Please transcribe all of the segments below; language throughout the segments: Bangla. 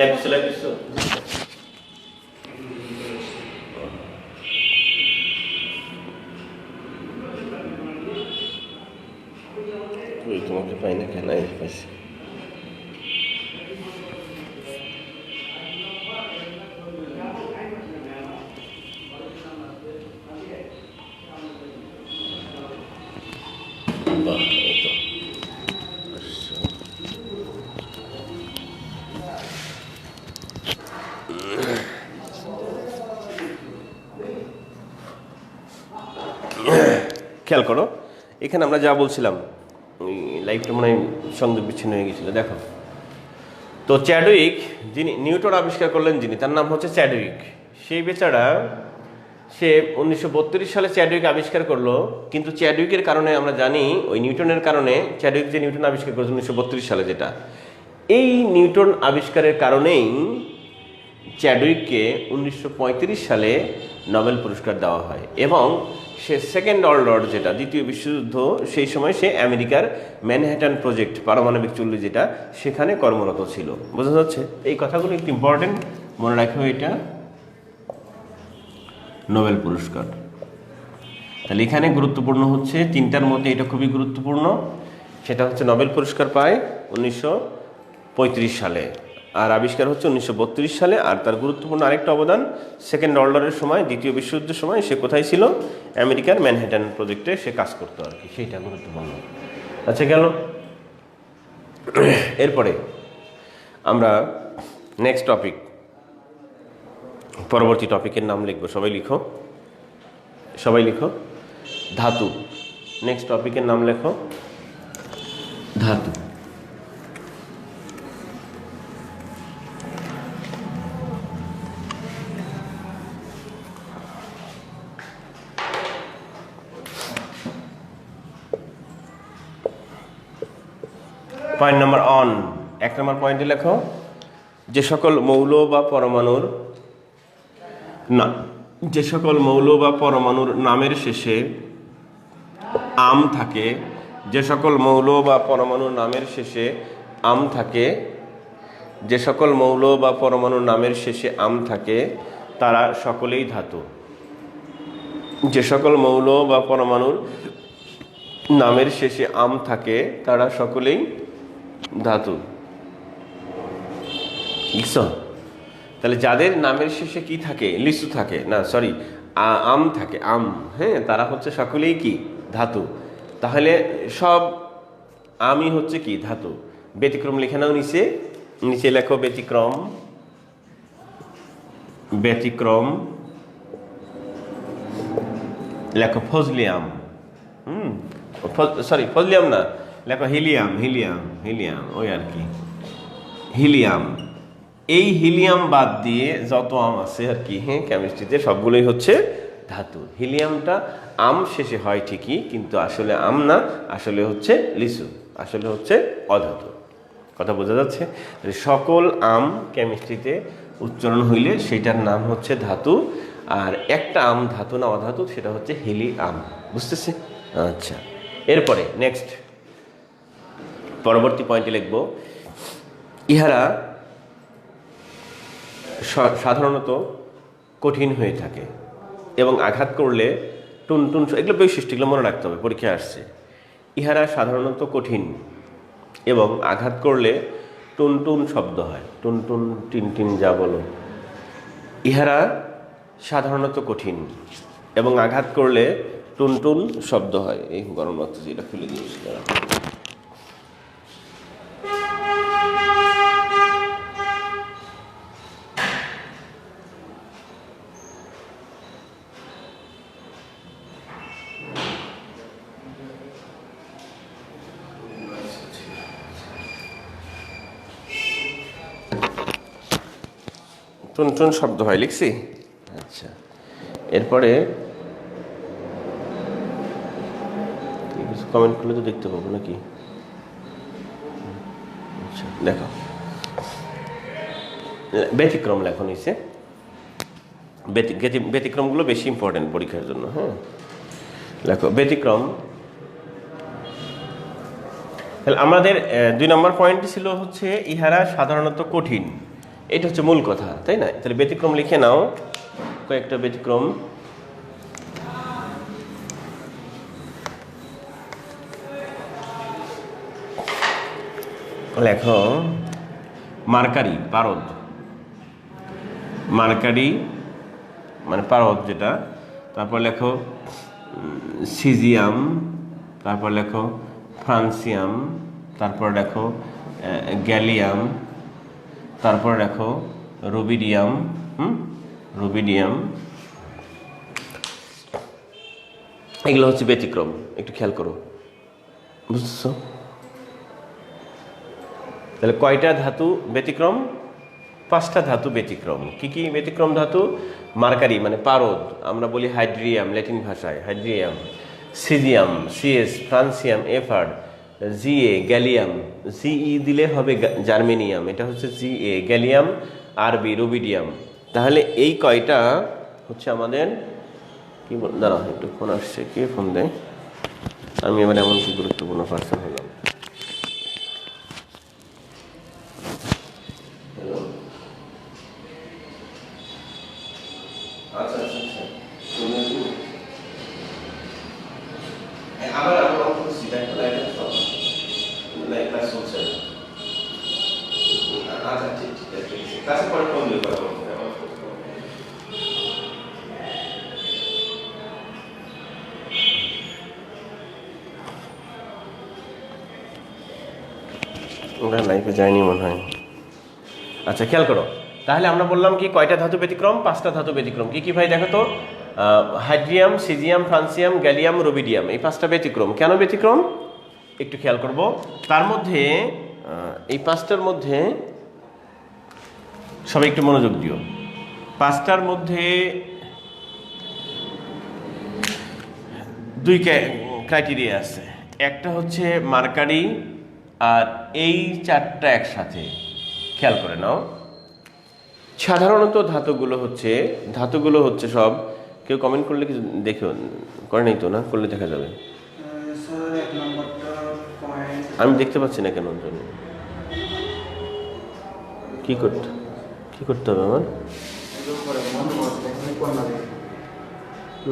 লাগছো তুই তোমাকে পাই না কেন পাইছি খেয়াল করো এখানে আমরা যা বলছিলাম লাইফটা মনে হয় সংযোগ বিচ্ছিন্ন হয়ে গেছিল। দেখো তো চ্যাডউইক যিনি নিউটন আবিষ্কার করলেন যিনি তার নাম হচ্ছে চ্যাডউইক। সেই বেচারা সে 1932 সালে চ্যাডউইক আবিষ্কার করলো, কিন্তু চ্যাডউইকের কারণে আমরা জানি ওই নিউটনের কারণে চ্যাডউইক যে নিউটন আবিষ্কার করেছে 1932 সালে, যেটা এই নিউটন আবিষ্কারের কারণেই চ্যাডউইককে 1935 সালে নোবেল পুরস্কার দেওয়া হয় এবং সে সেকেন্ড ওয়ার্ল্ড ওয়ার যেটা দ্বিতীয় বিশ্বযুদ্ধ সেই সময় সে আমেরিকার ম্যানহাটন প্রজেক্ট পারমাণবিক চুল্লি যেটা সেখানে কর্মরত ছিল। বোঝা যাচ্ছে? এই কথাগুলো একটু ইম্পর্টেন্ট, মনে রাখো এটা নোবেল পুরস্কার। তাহলে এখানে গুরুত্বপূর্ণ হচ্ছে তিনটার মধ্যে এটা খুবই গুরুত্বপূর্ণ, সেটা হচ্ছে নোবেল পুরস্কার পায় 1935 সালে আর আবিষ্কার হচ্ছে 1932 সালে। আর তার গুরুত্বপূর্ণ আরেকটা অবদান, সেকেন্ড ওয়ার্ল্ড ওয়ারের সময় দ্বিতীয় বিশ্বযুদ্ধের সময় সে কোথায় ছিল? আমেরিকার ম্যানহাটন প্রজেক্টে সে কাজ করতো আর কি, সেইটা গুরুত্বপূর্ণ। আচ্ছা গেল। এরপরে আমরা নেক্সট টপিক, পরবর্তী টপিকের নাম লিখবো। সবাই লিখো, সবাই লিখো ধাতু। নেক্সট টপিকের নাম লেখো ধাতু। পয়েন্ট নাম্বার অন, 1 নম্বর পয়েন্টে লেখো যে সকল মৌল বা পরমাণুর নামের শেষে আম থাকে, যে সকল মৌল বা পরমাণুর নামের শেষে আম থাকে, যে সকল মৌল বা পরমাণুর নামের শেষে আম থাকে তারা সকলেই ধাতু। যে সকল মৌল বা পরমাণুর নামের শেষে আম থাকে তারা সকলেই ধাতু। লিখছো? তাহলে যাদের নামের শেষে কি থাকে? লিচু থাকে না, সরি আম থাকে, আম, হ্যাঁ, তারা হচ্ছে সকলেই কি? ধাতু। তাহলে সব আমই হচ্ছে কি? ধাতু। ব্যতিক্রম লিখে নাও নিচে, নিচে লেখো ব্যতিক্রম। ব্যতিক্রম লেখো ফজলি আম। সরি ফজলিয়াম না, লেখো হিলিয়াম। হিলিয়াম হিলিয়াম ওই আর কি, হিলিয়াম। এই হিলিয়াম বাদ দিয়ে যত আম আছে আর কি, হ্যাঁ, কেমিস্ট্রিতে সবগুলোই হচ্ছে ধাতু। হিলিয়ামটা আম শেষে হয় ঠিকই, কিন্তু আসলে আম না, আসলে হচ্ছে লিচু, আসলে হচ্ছে অধাতু। কথা বোঝা যাচ্ছে? সকল আম কেমিস্ট্রিতে উচ্চারণ হইলে সেটার নাম হচ্ছে ধাতু, আর একটা আম ধাতু না অধাতু সেটা হচ্ছে হিলিয়াম। বুঝতেছে? আচ্ছা, এরপরে নেক্সট পরবর্তী পয়েন্টে লিখব, ইহারা সাধারণত কঠিন হয়ে থাকে এবং আঘাত করলে টুনটুন, এগুলো বৈশিষ্ট্য, এগুলো মনে রাখতে হবে, পরীক্ষায় আসছে। ইহারা সাধারণত কঠিন এবং আঘাত করলে টুনটুন শব্দ হয়। টুনটুন, টিনটিন যা বলো। ইহারা সাধারণত কঠিন এবং আঘাত করলে টুনটুন শব্দ হয়। এই গরম লাগছে, যেটা খুলে দিয়েছি তারা। টুনটুন শব্দ হয়, লিখছি। আচ্ছা, এরপরে কমেন্ট করলে তো দেখতে পাবো নাকি? আচ্ছা দেখো, ব্যতিক্রম লেখো নিচে। ব্যতিক্রমগুলো বেশি ইম্পর্টেন্ট পরীক্ষার জন্য। হ্যাঁ, লেখো ব্যতিক্রম। তাহলে আমাদের 2 নম্বর পয়েন্ট ছিল হচ্ছে ইহারা সাধারণত কঠিন এটা হচ্ছে মূল কথা, তাই না? তাহলে ব্যতিক্রম লিখে নাও, কয়েকটা ব্যতিক্রম। লেখো মার্কারি, পারদ। মার্কারি মানে পারদ যেটা। তারপর লেখো সিজিয়াম, তারপর লেখো ফ্রান্সিয়াম, তারপর লেখো গ্যালিয়াম, তারপর লেখো রুবিডিয়াম। রুবিডিয়াম, এগুলো হচ্ছে ব্যতিক্রম, একটু খেয়াল করো, বুঝছো? তাহলে কয়টা ধাতু ব্যতিক্রম? 5টা ধাতু ব্যতিক্রম। কি কি ব্যতিক্রম ধাতু? মার্কারি মানে পারদ, আমরা বলি হাইড্রিয়াম ল্যাটিন ভাষায়, হাইড্রিয়াম। Caesium CS, francium FR, GA gallium, GE দিলে হবে জার্মেনিয়াম, এটা হচ্ছে জিএ গ্যালিয়াম, আরবি রুবিডিয়াম। তাহলে এই কয়টা হচ্ছে আমাদের কি দাঁড়াও একটু ফোন আসছে, কে ফোন দেয়? আমি এবার এমন কি গুরুত্বপূর্ণ পার্সন হলাম। ওরা লাইফে যায়নি মনে হয়। আচ্ছা খেয়াল করো, তাহলে আমরা বললাম কি কয়টা ধাতু ব্যতিক্রম? 5টা ধাতু ব্যতিক্রম। কি কি ভাই দেখো তো? হাইড্রিয়াম, সিজিয়াম, ফ্রান্সিয়াম, গ্যালিয়াম, রুবিডিয়াম, এই 5টা ব্যতিক্রম। কেন ব্যতিক্রম একটু খেয়াল করব। তার মধ্যে এই 5টার মধ্যে সবাই একটু মনোযোগ দিও। 5টার মধ্যে 2 ক্রাইটেরিয়া আছে। একটা হচ্ছে মার্কারি, আর এই 4টা একসাথে। খেয়াল করে নাও, সাধারণত ধাতুগুলো হচ্ছে সব, কেউ কমেন্ট করলে কিছু দেখো, করে নাই তো? না করলে দেখা যাবে। আমি দেখতে পাচ্ছি না কেন জন্য। কি করতে হবে আমার?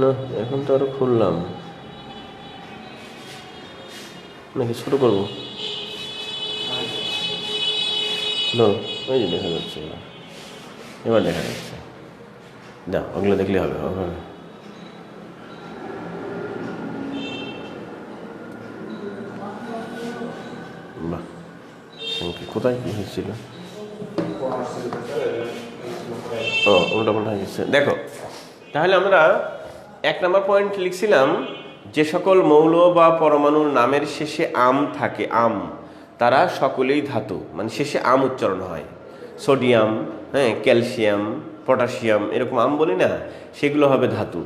না এখন তো আরো খুললাম নাকি শুরু করবো? ওই যে দেখা যাচ্ছে, এবার দেখা যাচ্ছে। যা ওগুলো দেখলে হবে। বাহ, কোথায় কি হয়েছিল? উল্টাপাল্টা হয়ে গেছে। দেখো, তাহলে আমরা 1 নম্বর পয়েন্ট লিখছিলাম, যে সকল মৌল বা পরমাণুর নামের শেষে আম থাকে, আম, তারা সকলেই ধাতু, মানে শেষে আম উচ্চারণ হয়। সোডিয়াম, ক্যালসিয়াম, পটাশিয়াম, এরকম আম বলি না, সেগুলো হবে ধাতু।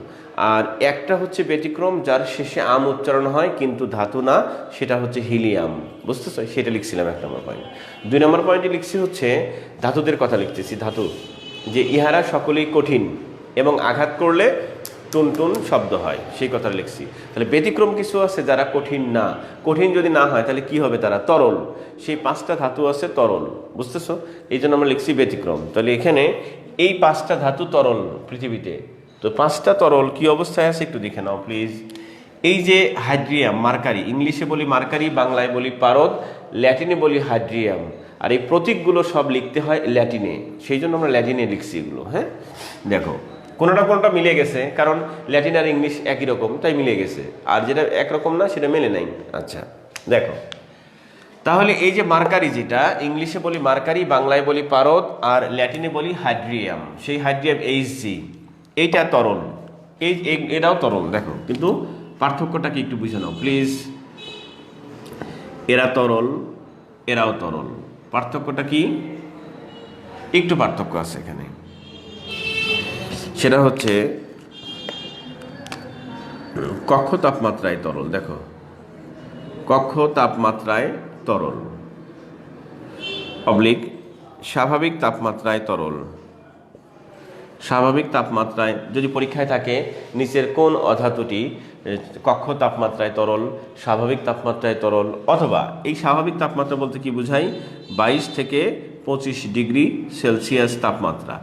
আর একটা হচ্ছে ব্যতিক্রম, যার শেষে আম উচ্চারণ হয় কিন্তু ধাতু না, সেটা হচ্ছে হিলিয়াম। বুঝতেছো? সেটা লিখছিলাম 1 নম্বর পয়েন্ট। 2 নম্বর পয়েন্টে লিখছি হচ্ছে ধাতুদের কথা লিখতেছি। ধাতু যে ইহারা সকলেই কঠিন এবং আঘাত করলে টুনটুন শব্দ হয়, সেই কথা লিখছি। তাহলে ব্যতিক্রম কিছু আছে যারা কঠিন না। কঠিন যদি না হয় তাহলে কি হবে? তারা তরল। সেই 5টা ধাতু আছে তরল, বুঝতেছো? এই জন্য আমরা লিখছি ব্যতিক্রম। তাহলে এখানে এই 5টা ধাতু তরল পৃথিবীতে। তো 5টা তরল কি অবস্থায় আছে একটু দেখে নাও প্লিজ। এই যে হাইড্রিয়াম, মার্কারি, ইংলিশে বলি মার্কারি, বাংলায় বলি পারদ, ল্যাটিনে বলি হাইড্রিয়াম। আর এই প্রতীকগুলো সব লিখতে হয় ল্যাটিনে, সেই জন্য আমরা ল্যাটিনে লিখছি এগুলো। দেখো কোনোটা মিলে গেছে, কারণ ল্যাটিন আর ইংলিশ একই রকম, তাই মিলে গেছে। আর যেটা একরকম না সেটা মেলে নাই। আচ্ছা দেখো, তাহলে এই যে মার্কারি, যেটা ইংলিশে বলি মার্কারি, বাংলায় বলি পারদ, আর ল্যাটিনে বলি হাইড্রিয়াম, সেই হাইড্রিয়াম HG, এইটা তরল, এটাও তরল। দেখো কিন্তু পার্থক্যটা কি একটু বুঝে নাও প্লিজ। এরা তরল, এরাও তরল, পার্থক্যটা কি? একটু পার্থক্য আছে এখানে। সেটা হচ্ছে কক্ষ তাপমাত্রায় তরল। দেখো, কক্ষ তাপমাত্রায় তরল, অবলিক স্বাভাবিক তাপমাত্রায় তরল। স্বাভাবিক তাপমাত্রায় যদি পরীক্ষায় থাকে নিচের কোন অধাতুটি কক্ষ তাপমাত্রায় তরল, স্বাভাবিক তাপমাত্রায় তরল, অথবা এই স্বাভাবিক তাপমাত্রা বলতে কি বোঝাই? 22 থেকে 25 ডিগ্রি সেলসিয়াস তাপমাত্রা,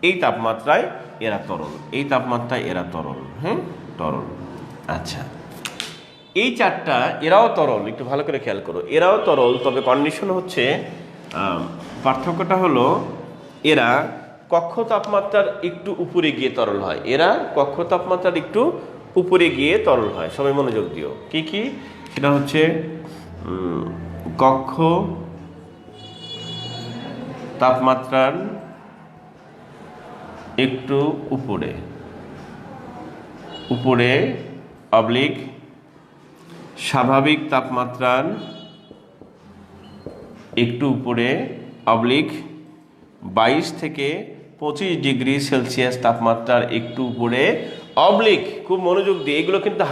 এই তাপমাত্রায় এরা তরল, এই তাপমাত্রায় এরা তরল, হ্যাঁ তরল। আচ্ছা, এই চারটা এরাও তরল, একটু ভালো করে খেয়াল করো, এরাও তরল, তবে কন্ডিশন হচ্ছে পার্থক্যটা হলো এরা কক্ষ তাপমাত্রার একটু উপরে গিয়ে তরল হয়, এরা কক্ষ তাপমাত্রার একটু উপরে গিয়ে তরল হয়। সবাই মনোযোগ দিও, কি কি সেটা হচ্ছে কক্ষ তাপমাত্রার একটু উপরে উপরে অবলিক স্বাভাবিক তাপমাত্রার একটু উপরে অবলিক 22 থেকে 25 ডিগ্রি সেলসিয়াস তাপমাত্রার একটু উপরে অবলিক, খুব মনোযোগ দিয়ে, এগুলো কিন্তু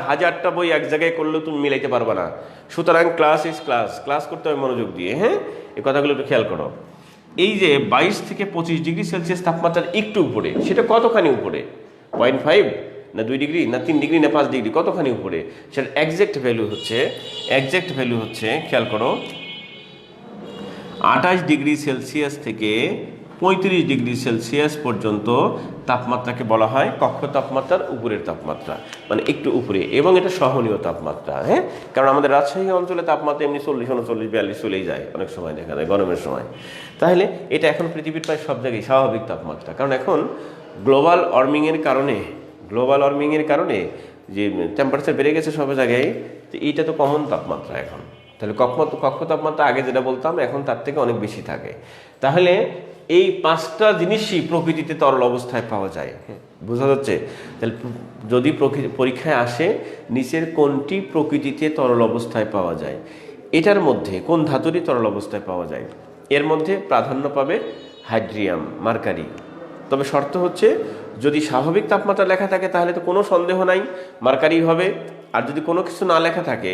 হাজারটা বই এক জায়গায় করলেও তুমি মিলাইতে পারবে না। সুতরাং ক্লাস ইজ ক্লাস, ক্লাস করতে হবে মনোযোগ দিয়ে, হ্যাঁ এই কথাগুলো একটু খেয়াল করো। এই যে 22 থেকে 25 ডিগ্রি সেলসিয়াস তাপমাত্রার একটু উপরে, সেটা কতখানি উপরে? 0.5 না 2 ডিগ্রি না 3 ডিগ্রি না 5 ডিগ্রি, কতখানি উপরে? সেটার এক্সাক্ট ভ্যালু হচ্ছে খেয়াল করো 28 ডিগ্রি সেলসিয়াস থেকে 35 ডিগ্রি সেলসিয়াস পর্যন্ত তাপমাত্রাকে বলা হয় কক্ষ তাপমাত্রার উপরের তাপমাত্রা, মানে একটু উপরে, এবং এটা সহনীয় তাপমাত্রা, হ্যাঁ কারণ আমাদের রাজশাহী অঞ্চলে তাপমাত্রা এমনি 40, 39, 42 চলেই যায়, অনেক সময় দেখা যায় গরমের সময়। তাহলে এটা এখন পৃথিবীর প্রায় সব জায়গায় স্বাভাবিক তাপমাত্রা, কারণ এখন গ্লোবাল ওয়ার্মিংয়ের কারণে যে টেম্পারেচার বেড়ে গেছে সব জায়গায়, তো এইটা তো কমন তাপমাত্রা এখন। তাহলে কক্ষ তাপমাত্রা আগে যেটা বলতাম এখন তার থেকে অনেক বেশি থাকে। তাহলে এই 5টা জিনিসই প্রকৃতিতে তরল অবস্থায় পাওয়া যায়, হ্যাঁ বোঝা যাচ্ছে? তাহলে যদি পরীক্ষায় আসে নিচের কোনটি প্রকৃতিতে তরল অবস্থায় পাওয়া যায়, এটার মধ্যে কোন ধাতুরই তরল অবস্থায় পাওয়া যায়, এর মধ্যে প্রাধান্য পাবে হাইড্রিয়াম, মার্কারি। তবে শর্ত হচ্ছে যদি স্বাভাবিক তাপমাত্রা লেখা থাকে তাহলে তো কোনো সন্দেহ নাই, মার্কারি হবে। আর যদি কোনো কিছু না লেখা থাকে,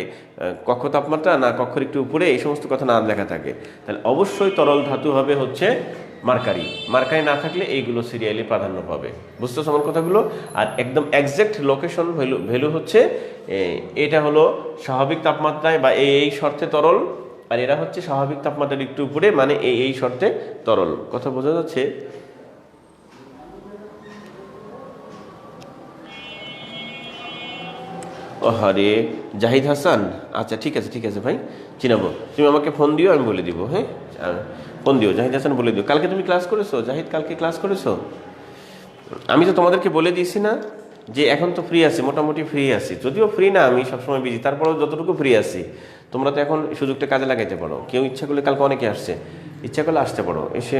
কক্ষ তাপমাত্রা না কক্ষের একটু উপরে, এই সমস্ত কথা না লেখা থাকে, তাহলে অবশ্যই তরল ধাতু হবে হচ্ছে মার্কারি। না থাকলে এইগুলো সিরিয়ালি প্রাধান্য পাবে। বুঝতেছো আমার কথাগুলো? আর একদম এক্সাক্ট লোকেশন ভ্যালু হচ্ছে এটা হলো স্বাভাবিক তাপমাত্রায় বা এই শর্তে তরল, আর এরা হচ্ছে স্বাভাবিক তাপমাত্রার একটু উপরে, মানে এই শর্তে তরল। কথা বোঝা যাচ্ছে? ওহারে জাহিদ হাসান, আচ্ছা ঠিক আছে ভাই, চিনাবো। তুমি আমাকে ফোন দিও, আমি বলে দিব, হ্যাঁ ফোন দিও, জাহিদ হাসান বলে দিও। কালকে তুমি ক্লাস করেছো জাহিদ? কালকে ক্লাস করেছো? আমি তো তোমাদেরকে বলে দিয়েছি না যে এখন তো ফ্রি আছি, মোটামুটি ফ্রি আছি, যদিও ফ্রি না, আমি সবসময় বিজি, তারপরেও যতটুকু ফ্রি আছি তোমরা তো এখন সুযোগটা কাজে লাগাইতে পারো। কেউ ইচ্ছা করলে, কালকে অনেকে আসছে, ইচ্ছা করলে আসতে পারো, এসে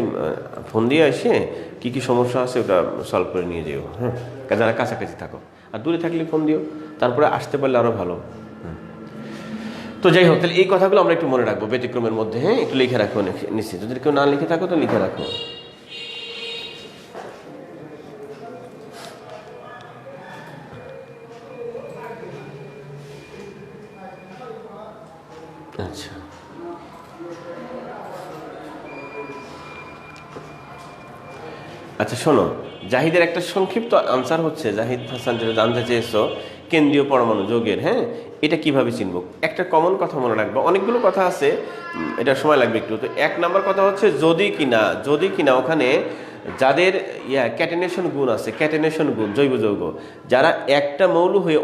ফোন দিয়ে এসে কি সমস্যা আছে ওটা সলভ করে নিয়ে যেও, হ্যাঁ যারা কাছাকাছি থাকো। আর দূরে থাকলে ফোন দিও, তারপরে আসতে পারলে আরও ভালো। তো যাই হোক, তাহলে এই কথাগুলো আমরা একটু মনে রাখবো ব্যতিক্রমের মধ্যে, হ্যাঁ একটু লিখে রাখো নিশ্চয়ই, যদি কেউ না লিখে থাকো তো লিখে রাখো। আচ্ছা, আচ্ছা শোনো, জাহিদের একটা সংক্ষিপ্ত আনসার হচ্ছে, জাহিদ হাসান যেটা জানতে চেয়েছো কেন্দ্রীয় পরমাণু যৌগের, হ্যাঁ এটা কিভাবে চিনব? একটা কমন কথা মনে রাখবো, অনেকগুলো কথা আছে, এটা সময় লাগবে একটু। তো 1 নম্বর কথা হচ্ছে যদি কিনা ওখানে যাদের ক্যাটেনেশন গুণ আছে, ক্যাটেনেশন গুণ, জৈব যৌগ, যারা একটা মৌল হয়ে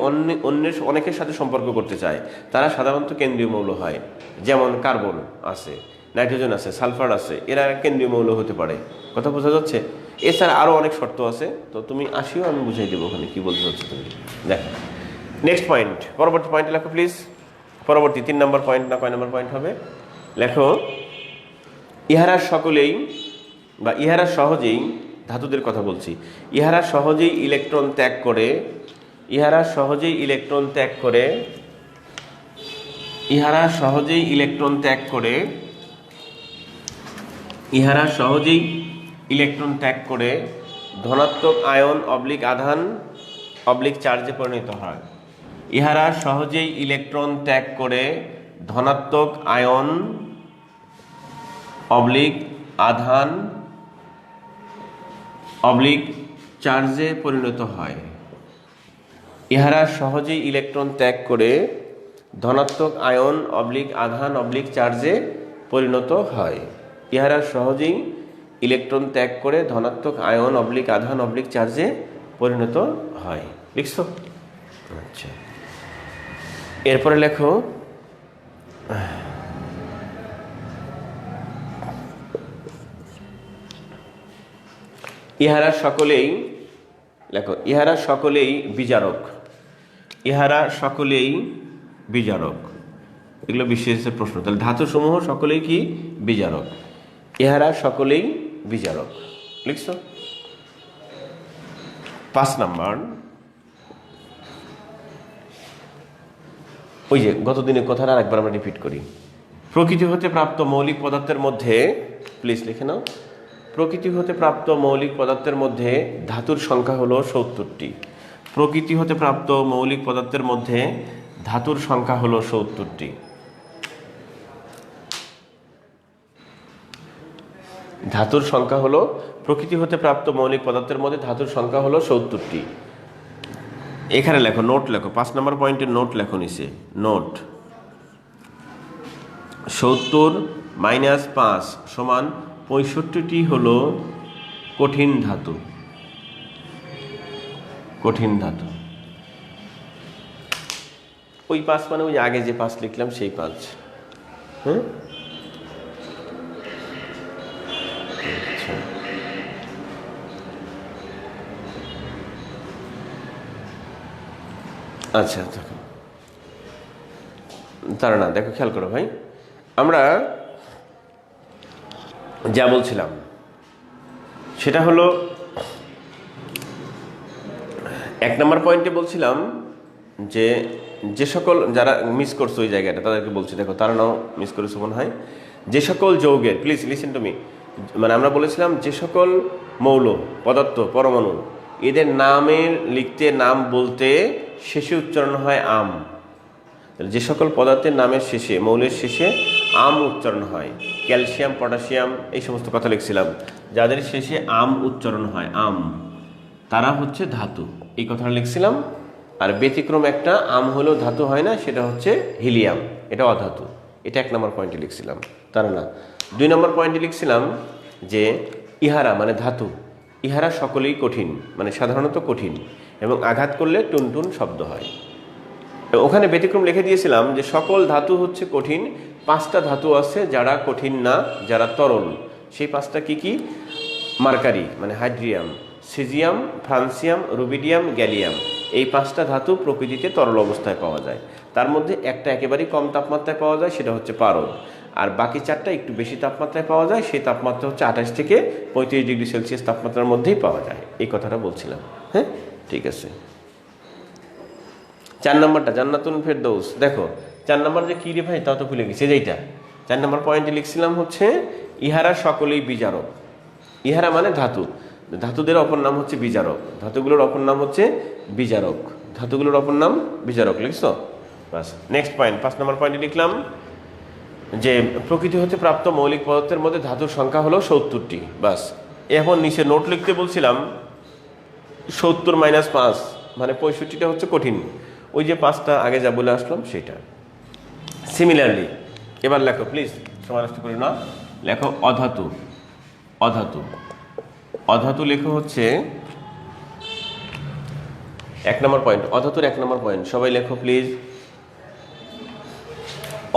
অনেকের সাথে সম্পর্ক করতে চায় তারা সাধারণত কেন্দ্রীয় মৌল হয়। যেমন কার্বন আছে, নাইট্রোজেন আছে, সালফার আছে, এরা কেন্দ্রীয় মৌল হতে পারে। কথা বোঝা যাচ্ছে? এছাড়া আরও অনেক শর্ত আছে, তো তুমি আসিও, আমি বুঝাই দেবো ওখানে কী বলতে হচ্ছে। তুমি দেখো নেক্সট পয়েন্ট, পরবর্তী পয়েন্টে লেখো প্লিজ। পরবর্তী 3 নম্বর পয়েন্ট না কয় নম্বর পয়েন্ট হবে? লেখো ইহারা সকলেই বা ইহারা সহজেই, ধাতুদের কথা বলছি, ইহারা সহজেই ইলেকট্রন ত্যাগ করে, ইহারা সহজেই ইলেকট্রন ত্যাগ করে, ইহারা সহজেই ইলেকট্রন ত্যাগ করে, ইহারা সহজেই ইলেকট্রন ত্যাগ করে ধনাত্মক আয়ন অবলিক আধান অবলিক চার্জে পরিণত হয়। ইহারা সহজেই ইলেকট্রন ত্যাগ করে ধনাত্মক আয়ন অবলিক আধান অবলিক চার্জে পরিণত হয়। ইহারা সহজেই ইলেকট্রন ত্যাগ করে ধনাত্মক আয়ন অবলিক আধান অবলিক চার্জে পরিণত হয়। ইহারা সহজেই ইলেকট্রন ত্যাগ করে ধনাত্মক আয়ন অবলিক আধান অবলিক চার্জে পরিণত হয়। লিখছো? আচ্ছা, এরপরে লেখো ইহারা সকলেই, লেখো ইহারা সকলেই বিজারক। ইহারা সকলেই বিজারক, এগুলো বিশেষের প্রশ্ন। তাহলে ধাতুসমূহ সকলেই কি? বিজারক। ইহারা সকলেই বিজারক। লিখছো? 5 নাম্বার, ওই যে গত দিনের কথাটা আরেকবার আমরা রিপিট করি। প্রকৃতি হতে প্রাপ্ত মৌলিক পদার্থের মধ্যে, প্লিজ লিখে নাও, প্রকৃতি হতে প্রাপ্ত মৌলিক পদার্থের মধ্যে ধাতুর সংখ্যা হলো 70টি। প্রকৃতি হতে প্রাপ্ত মৌলিক পদার্থের মধ্যে ধাতুর সংখ্যা হলো 70টি। ধাতুর সংখ্যা হলো, প্রকৃতি হতে প্রাপ্ত মৌলিক পদার্থের মধ্যে ধাতুর সংখ্যা হলো 70টি। এখানে লেখো, নোট লেখো, 5 নম্বর পয়েন্টের নোট লেখো নিচে। নোট 70 - 5 সমান 65টি হলো কঠিন ধাতু। কঠিন ধাতু, ওই 5 মানে ওই আগে যে 5 লিখলাম সেই 5। হ্যাঁ, আচ্ছা, দেখো তারা না, দেখো খেয়াল করো ভাই, আমরা যা বলছিলাম সেটা হলো 1 নম্বর পয়েন্টে বলছিলাম যে যে সকল, যারা মিস করছো ওই জায়গাটা তাদেরকে বলছি, দেখো তারা নাও মিস করেছো মনে হয়। যে সকল যৌগের, প্লিজ লিসেন টু মি, মানে আমরা বলেছিলাম যে সকল মৌল পদার্থ পরমাণু এদের নামের লিখতে, নাম বলতে শেষে উচ্চারণ হয় আম। যে সকল পদার্থের নামের শেষে, মৌলের শেষে আম উচ্চারণ হয়, ক্যালসিয়াম, পটাশিয়াম, এই সমস্ত কথা লিখছিলাম, যাদের শেষে আম উচ্চারণ হয়, আম, তারা হচ্ছে ধাতু, এই কথাটা লিখছিলাম। আর ব্যতিক্রম একটা, আম হলেও ধাতু হয় না, সেটা হচ্ছে হিলিয়াম, এটা অধাতু। এটা 1 নম্বর পয়েন্টে লিখছিলাম, তারা না। 2 নম্বর পয়েন্টে লিখছিলাম যে ইহারা মানে ধাতু, ইহারা সকলেই কঠিন, মানে সাধারণত কঠিন এবং আঘাত করলে টুনটুন শব্দ হয়। ওখানে ব্যতিক্রম লিখে দিয়েছিলাম যে সকল ধাতু হচ্ছে কঠিন, 5টা ধাতু আছে যারা কঠিন না, যারা তরল। সেই 5টা কি কি? মার্কারি মানে হাইড্রিয়াম, সিজিয়াম, ফ্রান্সিয়াম, রুবিডিয়াম, গ্যালিয়াম। এই 5টা ধাতু প্রকৃতিতে তরল অবস্থায় পাওয়া যায়। তার মধ্যে একটা একেবারেই কম তাপমাত্রায় পাওয়া যায়, সেটা হচ্ছে পারদ। আর বাকি 4টা একটু বেশি তাপমাত্রায় পাওয়া যায়, সেই তাপমাত্রা হচ্ছে 28 থেকে 35 ডিগ্রি সেলসিয়াস তাপমাত্রার মধ্যেই পাওয়া যায়। এই কথাটা বলছিলাম। হ্যাঁ, ঠিক আছে। 4 নম্বরটা জান্নাতুল ফেরদৌস, দেখো 4 নম্বর যে কী রে ভাই, তা তো ভুলে গেছি। যেইটা 4 নম্বর পয়েন্টে লিখছিলাম হচ্ছে ইহারা সকলেই বিজারক। ইহারা মানে ধাতু, ধাতুদের অপর নাম হচ্ছে বিজারক, ধাতুগুলোর অপর নাম হচ্ছে বিজারক, ধাতুগুলোর অপর নাম বিজারক। লিখছো? বাস, নেক্সট পয়েন্ট, 5 নম্বর পয়েন্টে লিখলাম যে প্রকৃতি হতে প্রাপ্ত মৌলিক পদার্থের মধ্যে ধাতুর সংখ্যা হলো 70টি। বাস, এখন নিচে নোট লিখতে বলছিলাম 70 - 5 মানে 65টা হচ্ছে কঠিন, ওই যে 5টা আগে যা বলে আসলাম সেটা। সিমিলারলি এবার লেখো, প্লিজ সময় নষ্ট করি না, লেখো অধাতু। অধাতু, অধাতু লেখো হচ্ছে 1 নম্বর পয়েন্ট, অধাতুর 1 নম্বর পয়েন্ট, সবাই লেখো প্লিজ।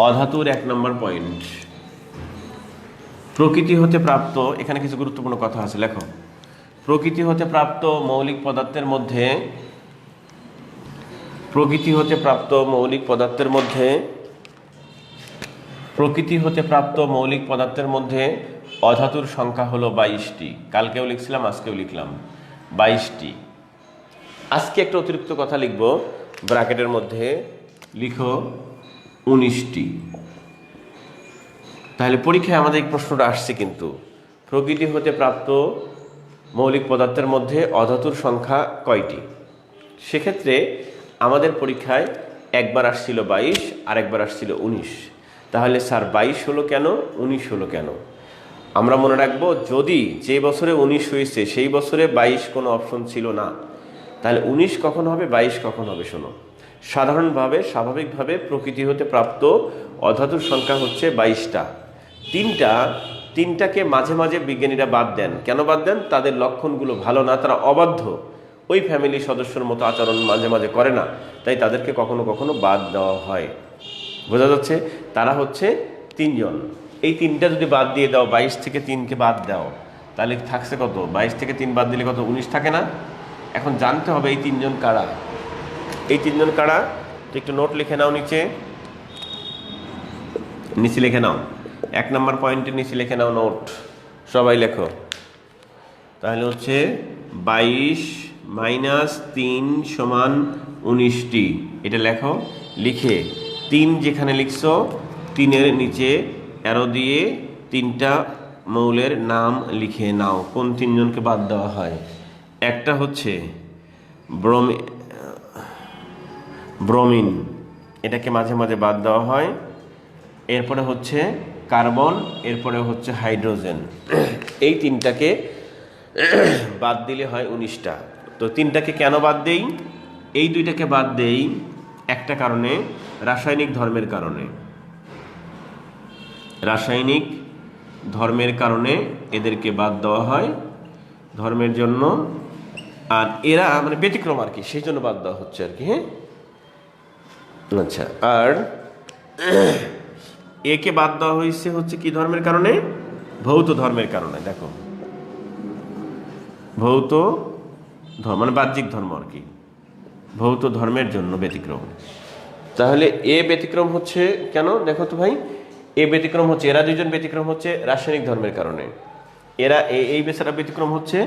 অধাতুর 1 নম্বর পয়েন্ট, প্রকৃতি হতে প্রাপ্ত, এখানে কিছু গুরুত্বপূর্ণ কথা আছে, লেখো। প্রকৃতি হতে প্রাপ্ত মৌলিক পদার্থের মধ্যে, প্রকৃতি হতে প্রাপ্ত মৌলিক পদার্থের মধ্যে, প্রকৃতি হতে প্রাপ্ত মৌলিক পদার্থের মধ্যে অধাতুর সংখ্যা হলো 22টি। কালকেও লিখছিলাম, আজকেও লিখলাম 22টি। আজকে একটা অতিরিক্ত কথা লিখব, ব্র্যাকেটের মধ্যে লিখো 19টি। তাহলে পরীক্ষায় আমাদের এই প্রশ্নটা আসছে কিন্তু, প্রকৃতি হতে প্রাপ্ত মৌলিক পদার্থের মধ্যে অধাতুর সংখ্যা কয়টি? সেক্ষেত্রে আমাদের পরীক্ষায় একবার আসছিল 22, আর একবার আসছিল 19। তাহলে স্যার 22 হলো কেন, 19 হলো কেন? আমরা মনে রাখবো, যদি যে বছরে 19 হয়েছে সেই বছরে 22 কোনো অপশন ছিল না, তাহলে 19 কখন হবে, 22 কখন হবে? শোনো, সাধারণভাবে স্বাভাবিকভাবে প্রকৃতি হতে প্রাপ্ত অধাতুর সংখ্যা হচ্ছে 22টা। 3টা তিনটাকে মাঝে মাঝে বিজ্ঞানীরা বাদ দেন। কেন বাদ দেন? তাদের লক্ষণগুলো ভালো না, তারা অবাধ্য, ওই ফ্যামিলির সদস্যের মতো আচরণ মাঝে মাঝে করে না, তাই তাদেরকে কখনো কখনো বাদ দেওয়া হয়। বোঝা যাচ্ছে? তারা হচ্ছে 3 জন। এই 3টা যদি বাদ দিয়ে দাও, 22 থেকে 3কে বাদ দাও, তাহলে থাকছে কত? 22 থেকে 3 বাদ দিলে কত? 19 থাকে না? এখন জানতে হবে এই 3 জন কারা। এই 3 জন কারা? তো একটু নোট লিখে নাও, নিচে লিখে নাও। 1 নম্বর পয়েন্টের নিচে লিখে নাও নোট, সবাই লেখো। তাহলে হচ্ছে 22 - 3 = 19টি, এটা লেখো। লিখে 3 যেখানে লিখছো, 3-এর নিচে অ্যারো দিয়ে 3টা মৌলের নাম লিখে নাও। কোন 3 জনকে বাদ দেওয়া হয়? একটা হচ্ছে ব্রোমিন, এটাকে মাঝে মাঝে বাদ দেওয়া হয়। এরপরে হচ্ছে কার্বন, এরপরে হচ্ছে হাইড্রোজেন। এই 3টাকে বাদ দিলে হয় 19টা। তো 3টাকে কেন বাদ দেই? এই 2টাকে বাদ দেই একটা কারণে, রাসায়নিক ধর্মের কারণে। রাসায়নিক ধর্মের কারণে এদেরকে বাদ দেওয়া হয়, ধর্মের জন্য। আর এরা মানে ব্যতিক্রম আর কি, সেই জন্য বাদ দেওয়া হচ্ছে আর কি। হ্যাঁ, আচ্ছা। আর একে বাদ দেওয়া হয়েছে হচ্ছে কি ধর্মের কারণে? ভৌত ধর্মের কারণে। দেখো, ভৌত ধর্ম মানে বাহ্যিক ধর্ম আর কি, ভৌত ধর্মের জন্য ব্যতিক্রম। তাহলে এ ব্যতিক্রম হচ্ছে কেন? দেখো তো ভাই, এ ব্যতিক্রম হচ্ছে, এরা 2 জন ব্যতিক্রম হচ্ছে রাসায়নিক ধর্মের কারণে। এরা এই বেচারা ব্যতিক্রম হচ্ছে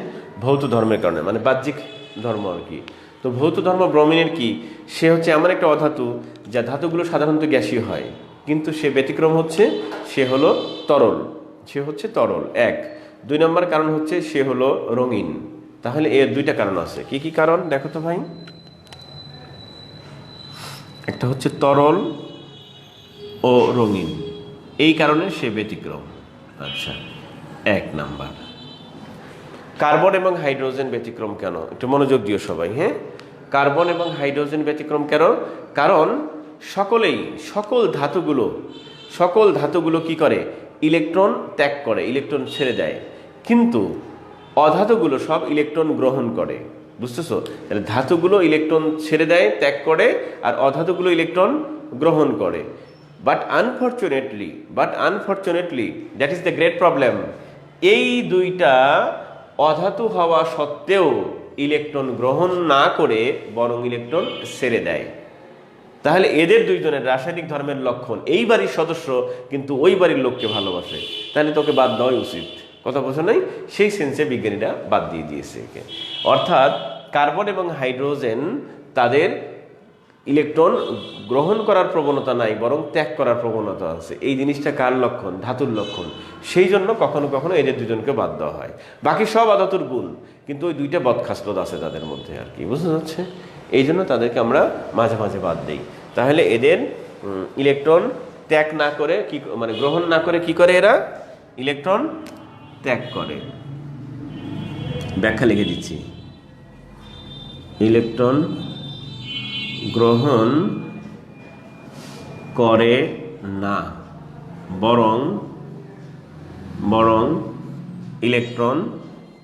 ভৌত ধর্মের কারণে, মানে বাহ্যিক ধর্ম আর কি। তো ভৌত ধর্ম ব্রোমিনের কি? সে হচ্ছে এমন একটা অধাতু যা ধাতুগুলো সাধারণত গ্যাসীয় হয়, কিন্তু সে ব্যতিক্রম হচ্ছে, সে হলো তরল। সে হচ্ছে তরল, 1। 2 নম্বর কারণ হচ্ছে সে হলো রঙিন। তাহলে এর 2টা কারণ আছে। কি কি কারণ দেখো তো ভাই? একটা হচ্ছে তরল ও রঙিন, এই কারণে সে ব্যতিক্রম। আচ্ছা, 1 নাম্বার। কার্বন এবং হাইড্রোজেন ব্যতিক্রম কেন? একটু মনোযোগ দিও সবাই। হ্যাঁ, কার্বন এবং হাইড্রোজেন ব্যতিক্রম কেন? কারণ সকল ধাতুগুলো কি করে? ইলেকট্রন ত্যাগ করে, ইলেকট্রন ছেড়ে দেয়। কিন্তু অধাতুগুলো সব ইলেকট্রন গ্রহণ করে। বুঝতেছো? তাহলে ধাতুগুলো ইলেকট্রন ছেড়ে দেয়, ত্যাগ করে, আর অধাতুগুলো ইলেকট্রন গ্রহণ করে। But unfortunately that is the great problem. এই 2টা অধাতু হওয়া সত্ত্বেও ইলেকট্রন গ্রহণ না করে বরং ইলেকট্রন ছেড়ে দেয়। তাহলে এদের 2 জনের রাসায়নিক ধর্মের লক্ষণ, এই বাড়ির সদস্য কিন্তু ওই বাড়ির লোককে ভালোবাসে, তাহলে তোকে বাদ দেওয়াই উচিত। কথা বোঝো নাই? সেই সেন্সে বিজ্ঞানীরা বাদ দিয়ে দিয়েছে একে। অর্থাৎ কার্বন এবং হাইড্রোজেন তাদের ইলেকট্রন গ্রহণ করার প্রবণতা নাই, বরং ত্যাগ করার প্রবণতা আছে। এই জিনিসটা কার লক্ষণ? ধাতুর লক্ষণ। সেই জন্য কখনো কখনো এদের 2 জনকে বাদ দেওয়া হয়। বাকি সব অধাতুর গুণ, কিন্তু ওই 2টা বদখাসলত আছে তাদের মধ্যে আর কি। বুঝতে যাচ্ছে? এই জন্য তাদেরকে আমরা মাঝে মাঝে বাদ দিই। তাহলে এদের ইলেকট্রন ত্যাগ না করে কি, মানে গ্রহণ না করে কি করে? এরা ইলেকট্রন ত্যাগ করে। ব্যাখ্যা লিখে দিচ্ছি। ইলেকট্রন গ্রহণ করে না, বরং ইলেকট্রন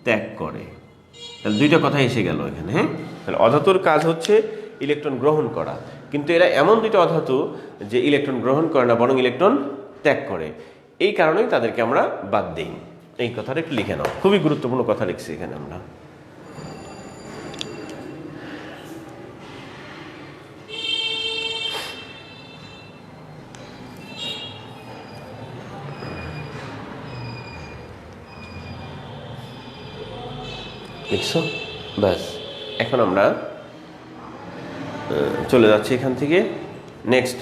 ত্যাগ করে। তাহলে 2টা কথা এসে গেল এখানে। হ্যাঁ, তাহলে অধাতুর কাজ হচ্ছে ইলেকট্রন গ্রহণ করা, কিন্তু এরা এমন 2টা অধাতু যে ইলেকট্রন গ্রহণ করে না, বরং ইলেকট্রন ত্যাগ করে। এই কারণেই তাদেরকে আমরা বাদ দিই। এই কথাটা একটু লিখে নাও, খুবই গুরুত্বপূর্ণ কথা লিখছি এখানে আমরা। লিখছো? ব্যাস, এখন আমরা চলে যাচ্ছি এখান থেকে। নেক্সট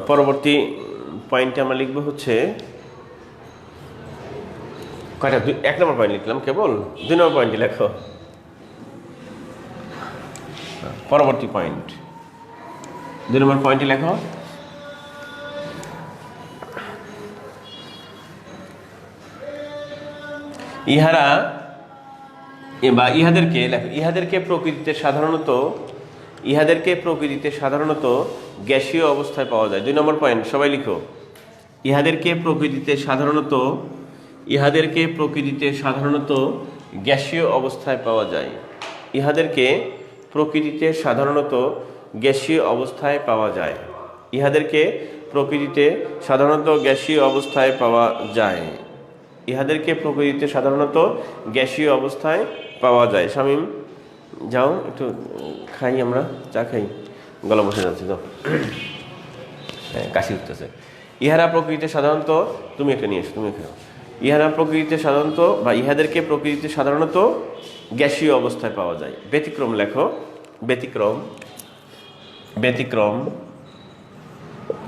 পরবর্তী পয়েন্টে আমরা লিখবো হচ্ছে কয়টা? 1 নম্বর পয়েন্ট লিখলাম, কেবল 2 নম্বর পয়েন্টে লেখো। পরবর্তী পয়েন্ট 2 নম্বর পয়েন্টে লেখো। ইহাদেরকে প্রকৃতিতে সাধারণত গ্যাসীয় অবস্থায় পাওয়া যায়। 2 নম্বর পয়েন্ট সবাই লিখো। ইহাদেরকে প্রকৃতিতে সাধারণত গ্যাসীয় অবস্থায় পাওয়া যায়। ইহাদেরকে প্রকৃতিতে সাধারণত গ্যাসীয় অবস্থায় পাওয়া যায়। ইহাদেরকে প্রকৃতিতে সাধারণত গ্যাসীয় অবস্থায় পাওয়া যায়। ইহাদেরকে প্রকৃতিতে সাধারণত গ্যাসীয় অবস্থায় পাওয়া যায়। শামীম যাও একটু খাই, আমরা চা খাই, গলা বসে যাচ্ছে তো, কাশি উঠতেছে। ইহারা প্রকৃতিতে সাধারণত, তুমি একটা নিয়ে এসো, তুমি খাও। ইহারা প্রকৃতিতে সাধারণত বা ইহাদেরকে প্রকৃতিতে সাধারণত গ্যাসীয় অবস্থায় পাওয়া যায়। ব্যতিক্রম লেখো, ব্যতিক্রম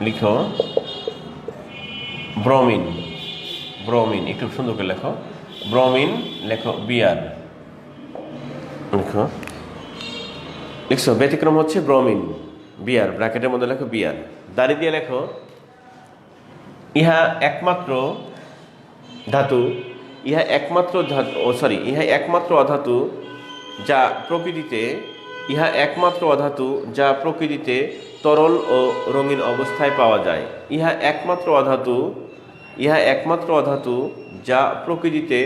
লিখো ব্রোমিন, একটু সুন্দর করে লেখো। ব্রোমিন লেখো, বিয়ার লিখছো। ব্যতিক্রম হচ্ছে ব্রোমিন, বিয়ার, ব্র্যাকেটের মধ্যে লেখো বিয়ার, দাড়ি দিয়ে লেখো। ইহা একমাত্র অধাতু যা প্রকৃতিতে তরল ও রঙিন অবস্থায় পাওয়া যায়। ইহা একমাত্র অধাতু যা প্রকৃতিতে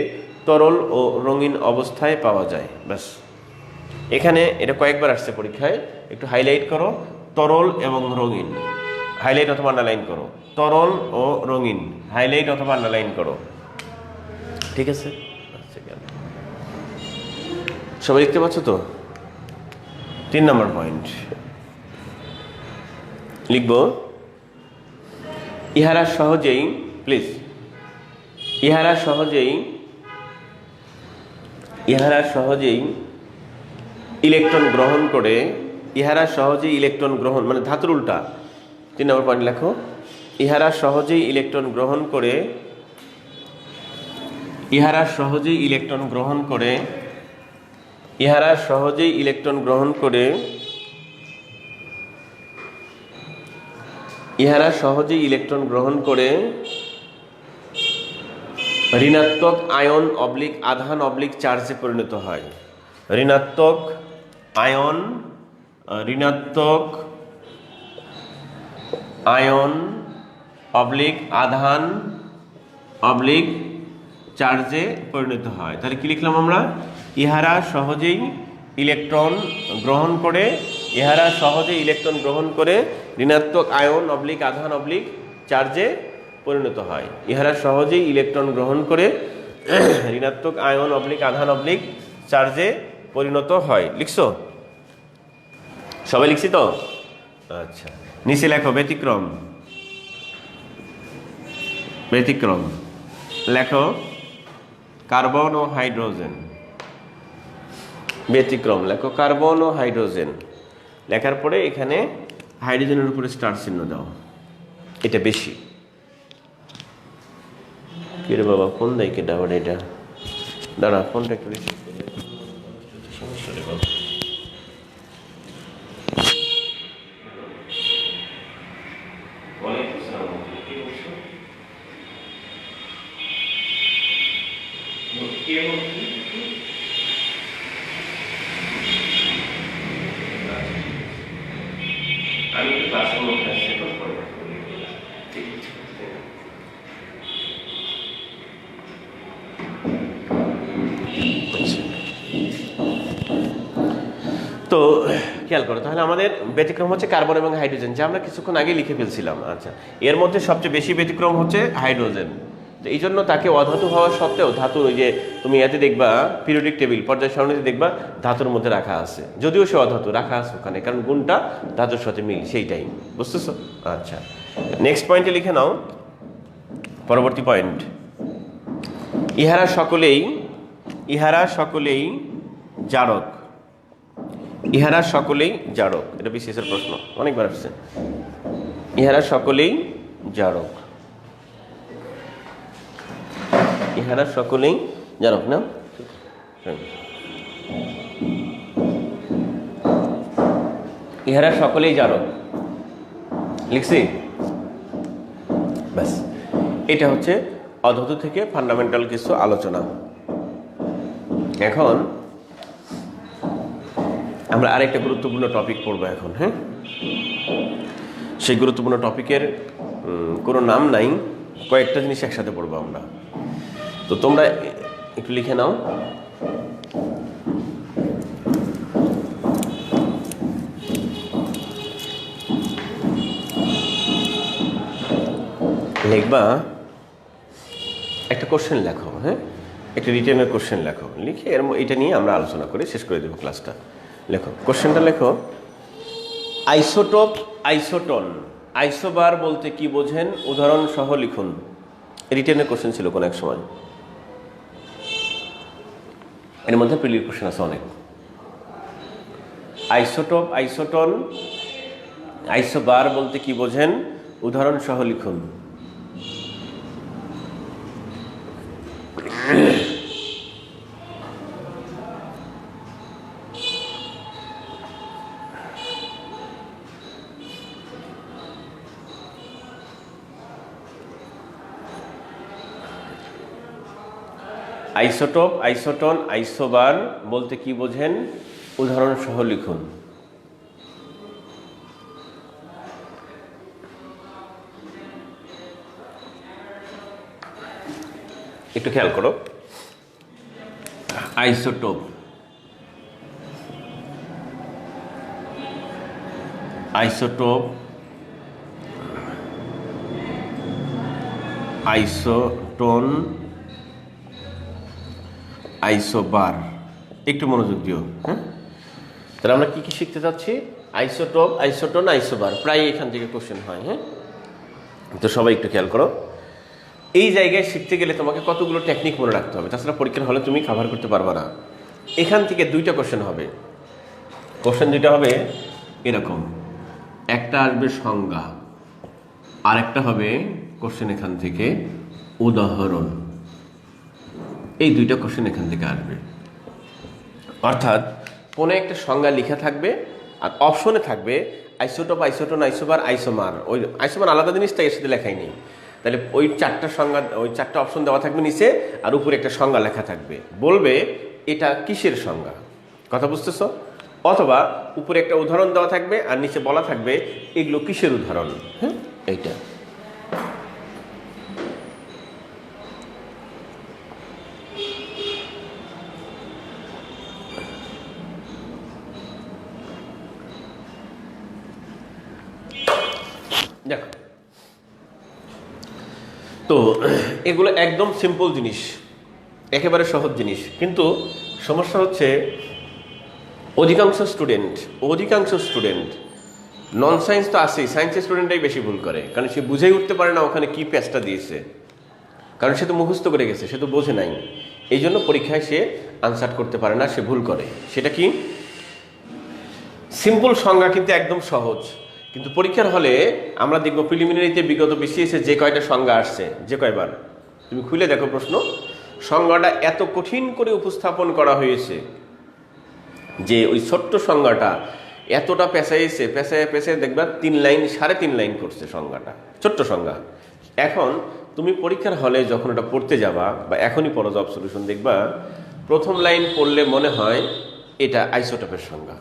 তরল ও রঙিন অবস্থায় পাওয়া যায়। ব্যাস, এখানে এটা কয়েকবার আসছে পরীক্ষায়, একটু হাইলাইট করো। তরল এবং রঙিন, হাইলাইট অথবা আন্ডারলাইন করো। তরল ও রঙিন, হাইলাইট অথবা আন্ডারলাইন করো। ঠিক আছে, সবাই দেখতে পাচ্ছ তো? 3 নম্বর পয়েন্ট লিখব। ইহারা সহজেই ইলেকট্রন গ্রহণ করে। ইহারা সহজেই ইলেকট্রন গ্রহণ মানে ধাতুর উল্টা। 3 নম্বর পয়েন্ট লেখো। ইহারা সহজেই ইলেকট্রন গ্রহণ করে। ইহারা সহজেই ইলেকট্রন গ্রহণ করে। ইহারা সহজেই ইলেকট্রন গ্রহণ করে। ইহারা সহজেই ইলেকট্রন গ্রহণ করে ঋণাত্মক আয়ন অবলিক আধান অবলিক চার্জে পরিণত হয়। ঋণাত্মক আয়ন অবলিক আধান অবলিক চার্জে পরিণত হয়। তাহলে কি লিখলাম আমরা? ইহারা সহজেই ইলেকট্রন গ্রহণ করে। ইহারা সহজেই ইলেকট্রন গ্রহণ করে ঋণাত্মক আয়ন অবলিক আধান অবলিক চার্জে পরিণত হয়। ইহারা সহজেই ইলেকট্রন গ্রহণ করে ঋণাত্মক আয়ন অবলিক আধান অবলিক চার্জে পরিণত হয়। লিখছো? সবাই লিখছি তো? আচ্ছা, নিচে লেখো ব্যতিক্রম লেখো কার্বন ও হাইড্রোজেন। ব্যতিক্রম লেখো কার্বন ও হাইড্রোজেন। লেখার পরে এখানে হাইড্রোজেনের উপরে স্টার চিহ্ন দাও, এটা বেশি। কি রে বাবা, ফোন দেয় কেটা আবার? এটা দাঁড়া, ফোনটা একটু বেশি সমস্যা রে বাবা। আমি একটু ক্লাসের মধ্যে আসছি, তো খেয়াল করো। তাহলে আমাদের ব্যতিক্রম হচ্ছে কার্বন এবং হাইড্রোজেন, যা আমরা কিছুক্ষণ আগে লিখে ফেলছিলাম। আচ্ছা, এর মধ্যে সবচেয়ে বেশি ব্যতিক্রম হচ্ছে হাইড্রোজেন। তো এই জন্য তাকে অধাতু হওয়া সত্ত্বেও ধাতুর, ওই যে তুমি এতে দেখবা পিরিয়ডিক টেবিল পর্যায় সারণীতে দেখবা ধাতুর মধ্যে রাখা আছে, যদিও সে অধাতু রাখা আছে ওখানে, কারণ গুণটা ধাতুর সাথে মিল, সেইটাই। বুঝতেছো? আচ্ছা, নেক্সট পয়েন্টে লিখে নাও। পরবর্তী পয়েন্ট, ইহারা সকলেই জারক। ইহারা সকলেই জারক, এটা বিশেষের প্রশ্ন, অনেকবার আসছে। ইহারা সকলেই জারক। ইহারা সকলেই জারক না? ইহারা সকলেই জারক লিখছি। ব্যাস, এটা হচ্ছে অধাতু থেকে ফান্ডামেন্টাল কিছু আলোচনা। এখন আমরা আরেকটা গুরুত্বপূর্ণ টপিক পড়বো এখন। হ্যাঁ, সেই গুরুত্বপূর্ণ টপিকের কোনো নাম নাই, কয়েকটা জিনিস একসাথে পড়বো আমরা। তো তোমরা একটু লিখে নাও। লিখবা একটা কোশ্চেন লেখো, হ্যাঁ, একটা রিটেনের কোশ্চেন লেখো, লিখে এটা নিয়ে আমরা আলোচনা করে শেষ করে দেবো ক্লাসটা। লেখো, কোশ্চেনটা লেখো। আইসোটোপ, আইসোটন, আইসোবার বলতে কি বোঝেন, উদাহরণ সহ লিখুন। রিটেনের কোশ্চেন ছিল কোনো এক সময়, এর মধ্যে প্রিলির কোশ্চেন আছে অনেক। আইসোটোপ, আইসোটন, আইসোবার বলতে কি বোঝেন, উদাহরণ সহ লিখুন। আইসোটোপ, আইসোটন, আইসোবার বলতে কি বোঝেন, উদাহরণ সহ লিখুন। একটু খেয়াল করো। আইসোটোপ, আইসোটোপ, আইসোটন, আইসোবার, একটু মনোযোগ দিও। হ্যাঁ, তাহলে আমরা কি কি শিখতে যাচ্ছি? আইসোটোপ, আইসোটন, আইসোবার, প্রায় এখান থেকে কোশ্চেন হয়। হ্যাঁ, তো সবাই একটু খেয়াল করো। এই জায়গায় শিখতে গেলে তোমাকে কতগুলো টেকনিক মনে রাখতে হবে, তাছাড়া পরীক্ষার হলে তুমি কভার করতে পারবে না। এখান থেকে দুইটা কোশ্চেন হবে। কোশ্চেন দুইটা হবে এরকম, একটা আসবে সংজ্ঞা, আর একটা হবে কোশ্চেন এখান থেকে উদাহরণ। এই দুইটা কোশ্চেন এখান থেকে আসবে। অর্থাৎ কোনো একটা সংজ্ঞা লেখা থাকবে আর অপশনে থাকবে আইসোটোপ, আইসোটন, আইসোবার, আইসোমার। ওই আইসোমার আলাদা জিনিসটা এর সাথে লেখাই নেই। তাহলে ওই চারটা সংজ্ঞা, ওই চারটা অপশন দেওয়া থাকবে নিচে, আর উপরে একটা সংজ্ঞা লেখা থাকবে, বলবে এটা কিসের সংজ্ঞা। কথা বুঝতেছ? অথবা উপরে একটা উদাহরণ দেওয়া থাকবে আর নিচে বলা থাকবে এগুলো কিসের উদাহরণ। হ্যাঁ, এইটা। দেখো, তো এগুলো একদম সিম্পল জিনিস, একেবারে সহজ জিনিস, কিন্তু সমস্যা হচ্ছে অধিকাংশ স্টুডেন্ট নন সায়েন্স তো আসেই, সায়েন্সের স্টুডেন্টরাই বেশি ভুল করে, কারণ সে বুঝেই উঠতে পারে না ওখানে কি প্যাচটা দিয়েছে, কারণ সে তো মুখস্থ করে গেছে, সে তো বোঝে নাই। এই জন্য পরীক্ষায় সে আনসার করতে পারে না, সে ভুল করে। সেটা কি? সিম্পল সংজ্ঞা কিন্তু একদম সহজ, কিন্তু পরীক্ষার হলে আমরা দেখবো প্রিলিমিনারিতে বিগত বিসিএসে যে কয়টা সংজ্ঞা আসছে, যে কয়বার তুমি খুলে দেখো প্রশ্ন, সংজ্ঞাটা এত কঠিন করে উপস্থাপন করা হয়েছে যে ওই ছোট্ট সংজ্ঞাটা এতটা পেঁচাইছে, পেঁচায় দেখবা 3 লাইন 3.5 লাইন করছে সংজ্ঞাটা, ছোট্ট সংজ্ঞা। এখন তুমি পরীক্ষার হলে যখন এটা পড়তে যাবা, বা এখনই পড়ো জব সলিউশন, দেখবা প্রথম লাইন পড়লে মনে হয় এটা আইসোটোপের সংজ্ঞা,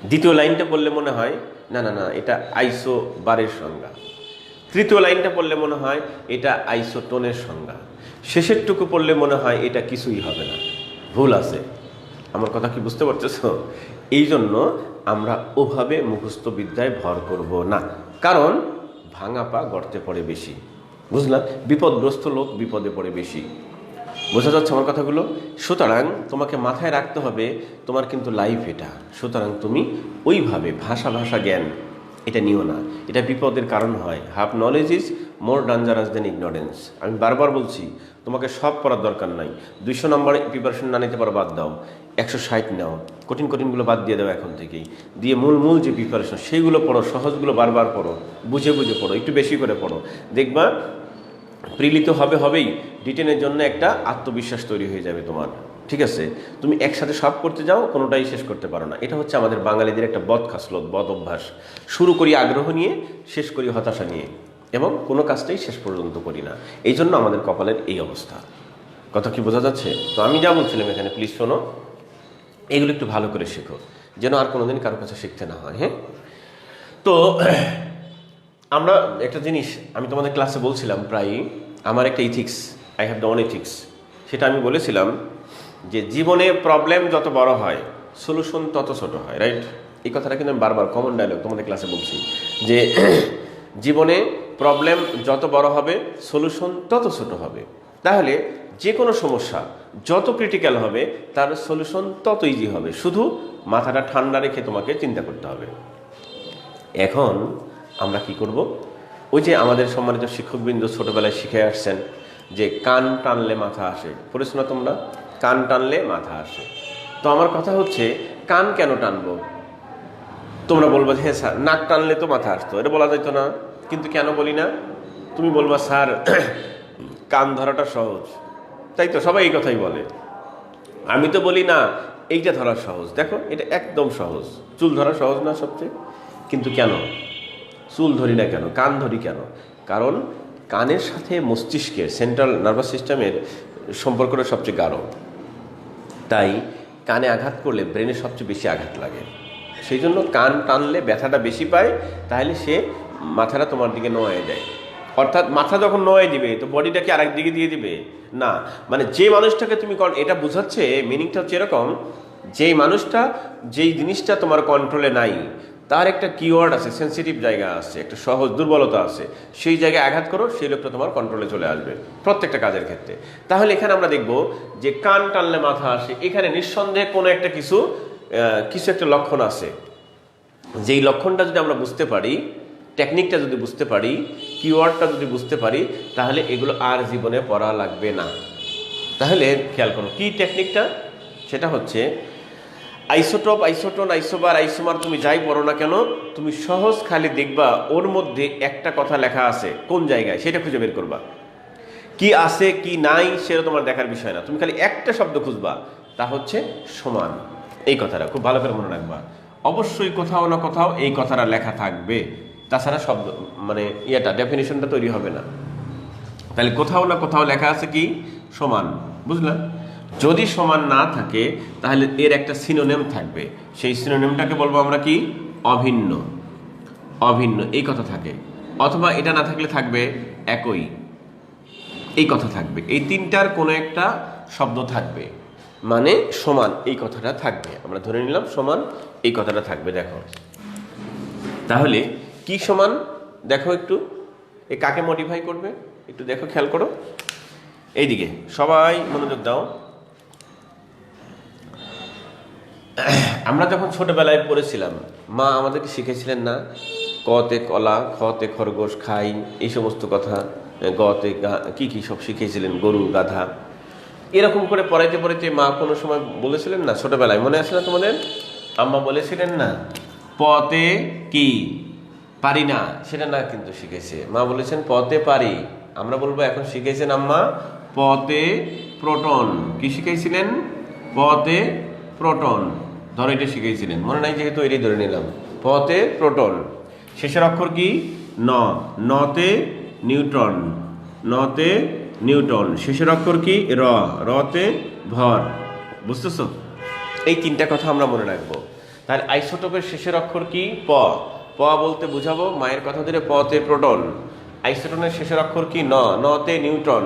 দ্বিতীয় লাইনটা পড়লে মনে হয় না না না এটা আইসোবারের সংজ্ঞা, তৃতীয় লাইনটা পড়লে মনে হয় এটা আইসোটোনের সংজ্ঞা, শেষেরটুকু পড়লে মনে হয় এটা কিছুই হবে না, ভুল আছে। আমার কথা কি বুঝতে পারতেছ? এই জন্য আমরা ওভাবে মুখস্থ বিদ্যায় ভর করব না, কারণ ভাঙা পা গর্তে পড়ে বেশি, বুঝলাম? বিপদগ্রস্ত লোক বিপদে পড়ে বেশি। বোঝা যাচ্ছে আমার কথাগুলো? সুতরাং তোমাকে মাথায় রাখতে হবে তোমার কিন্তু লাইফ এটা, সুতরাং তুমি ওইভাবে ভাষা জ্ঞান এটা নিও না, এটা বিপদের কারণ হয়। Half knowledge is more dangerous then ignorance. আমি বারবার বলছি, তোমাকে সব পড়ার দরকার নাই। 200 নম্বরে প্রিপারেশন না নিতে পারো বাদ দাও, 160 নাও, কঠিনগুলো বাদ দিয়ে দাও এখন থেকেই, দিয়ে মূল যে প্রিপারেশন সেইগুলো পড়ো, সহজগুলো বারবার পড়ো, বুঝে পড়ো, একটু বেশি করে পড়ো, দেখবা প্রিলিত হবেই, রিটেনের জন্য একটা আত্মবিশ্বাস তৈরি হয়ে যাবে তোমার। ঠিক আছে? তুমি একসাথে সব করতে যাও, কোনোটাই শেষ করতে পারো না। এটা হচ্ছে আমাদের বাঙালিদের একটা বদ অভ্যাস। শুরু করি আগ্রহ নিয়ে, শেষ করি হতাশা নিয়ে, এবং কোনো কাজটাই শেষ পর্যন্ত করি না। এই জন্য আমাদের কপালের এই অবস্থা। কথা কি বোঝা যাচ্ছে? তো আমি যা বলছিলাম এখানে প্লিজ শোনো, এগুলো একটু ভালো করে শেখো, যেন আর কোনোদিন কারো কাছে শিখতে না হয়। হ্যাঁ, তো আমরা একটা জিনিস আমি তোমাদের ক্লাসে বলছিলাম প্রায়ই, আমার একটা ethics, I have the own ethics, সেটা আমি বলেছিলাম যে জীবনে প্রবলেম যত বড় হয় সলিউশন তত ছোট হয়, রাইট? এই কথাটা কিন্তু আমি বারবার কমন ডায়লগ তোমাদের ক্লাসে বলছি যে জীবনে প্রবলেম যত বড় হবে সলিউশন তত ছোট হবে। তাহলে যে কোনো সমস্যা যত ক্রিটিক্যাল হবে তার সলিউশন তত ইজি হবে, শুধু মাথাটা ঠান্ডা রেখে তোমাকে চিন্তা করতে হবে। এখন আমরা কি করব? ওই যে আমাদের সম্মানিত শিক্ষকবৃন্দ ছোটবেলায় শিখে আসছেন যে কান টানলে মাথা আসে, পড়েছো না তোমরা? কান টানলে মাথা আসে। তো আমার কথা হচ্ছে কান কেন টানবো? তোমরা বলবা যে হ্যাঁ স্যার নাক টানলে তো মাথা আসতো, এটা বলা যাইতো না, কিন্তু কেন বলি না? তুমি বলবা স্যার কান ধরাটা সহজ, তাই তো সবাই এই কথাই বলে। আমি তো বলি না এইটা ধরা সহজ, দেখো এটা একদম সহজ। চুল ধরা সহজ না সবচেয়ে? কিন্তু কেন চুল ধরি না কেন, কান ধরি কেন? কারণ কানের সাথে মস্তিষ্কের সেন্ট্রাল নার্ভাস সিস্টেমের সম্পর্কটা সবচেয়ে গাঢ়। তাই কানে আঘাত করলে ব্রেনে সবচেয়ে বেশি আঘাত লাগে, সেই জন্য কান টানলে ব্যথাটা বেশি পায়। তাহলে সে মাথাটা তোমার দিকে নোয়ায় দেয়, অর্থাৎ মাথা যখন নোয়ায় দিবে তো বডিটাকে আরেক দিকে দিয়ে দিবে না। মানে যে মানুষটাকে তুমি এটা বোঝাচ্ছে, মিনিংটা হচ্ছে এরকম, যেই মানুষটা যেই জিনিসটা তোমার কন্ট্রোলে নাই তার একটা কিওয়ার্ড আছে, সেন্সিটিভ জায়গা আছে, একটা সহজ দুর্বলতা আছে, সেই জায়গায় আঘাত করো, সেই লোকটা তোমার কন্ট্রোলে চলে আসবে প্রত্যেকটা কাজের ক্ষেত্রে। তাহলে এখানে আমরা দেখব যে কান টানলে মাথা আসে, এখানে নিঃসন্দেহে কোনো একটা কিছু একটা লক্ষণ আছে। যেই লক্ষণটা যদি আমরা বুঝতে পারি, টেকনিকটা যদি বুঝতে পারি, কিওয়ার্ডটা যদি বুঝতে পারি, তাহলে এগুলো আর জীবনে পড়া লাগবে না। তাহলে খেয়াল করো কি টেকনিকটা, সেটা হচ্ছে আইসোটোপ, আইসোটোন, আইসোবার, আইসোমার, তুমি যাই পড়ো না কেন, তুমি সহজ খালি দেখবা ওর মধ্যে একটা কথা লেখা আছে কোন জায়গায়, সেটা খুঁজে বের করবা। কি আছে কি নাই সেটা তোমার দেখার বিষয় না, তুমি খালি একটা শব্দ খুঁজবা, তা হচ্ছে সমান। এই কথাটা খুব ভালো করে মনে রাখবা, অবশ্যই কোথাও না কোথাও এই কথাটা লেখা থাকবে, তাছাড়া শব্দ মানে ডেফিনিশনটা তৈরি হবে না। তাহলে কোথাও না কোথাও লেখা আছে কি সমান, বুঝলাম? যদি সমান না থাকে তাহলে এর একটা সিনোনিম থাকবে, সেই সিনোনিমটাকে বলবো আমরা কি অভিন্ন। অভিন্ন এই কথা থাকে, অথবা এটা না থাকলে থাকবে একই, এই কথা থাকবে। এই তিনটার কোনো একটা শব্দ থাকবে, মানে সমান এই কথাটা থাকবে। আমরা ধরে নিলাম সমান এই কথাটা থাকবে। দেখো তাহলে কি সমান, দেখো একটু এ কাকে মডিফাই করবে একটু দেখো, খেয়াল করো এইদিকে, সবাই মনোযোগ দাও। আমরা যখন ছোটবেলায় পড়েছিলাম, মা আমাদেরকে শিখেছিলেন না কতে কলা, খতে খরগোশ খাই, এই সমস্ত কথা, গতে কি কি সব শিখেছিলেন, গরু গাধা, এরকম করে পড়াইতে পড়াইতে মা কোনো সময় বলেছিলেন না ছোটবেলায়, মনে আছে না তোমাদের? আম্মা বলেছিলেন না পতে কি পারি না, সেটা না কিন্তু শিখেছে, মা বলেছেন পতে পারি। আমরা বলবো এখন শিখেছেন আম্মা পতে প্রোটন। কি শিখেছিলেন? পতে প্রোটন। ধরো এটা শিখেছিলেন, মনে নাই যেহেতু এটাই ধরে নিলাম, পতে প্রোটন। শেষের অক্ষর কি ন, নতে নিউট্রন, নতে নিউটন। শেষের অক্ষর কি র, রতে ভর। বুঝতেছো? এই তিনটা কথা আমরা মনে রাখবো। তাহলে আইসোটোপের শেষের অক্ষর কি প, প বলতে বুঝাবো মায়ের কথা ধরে পতে প্রোটন। আইসোটোনের শেষের অক্ষর কি ন, নতে নিউটন।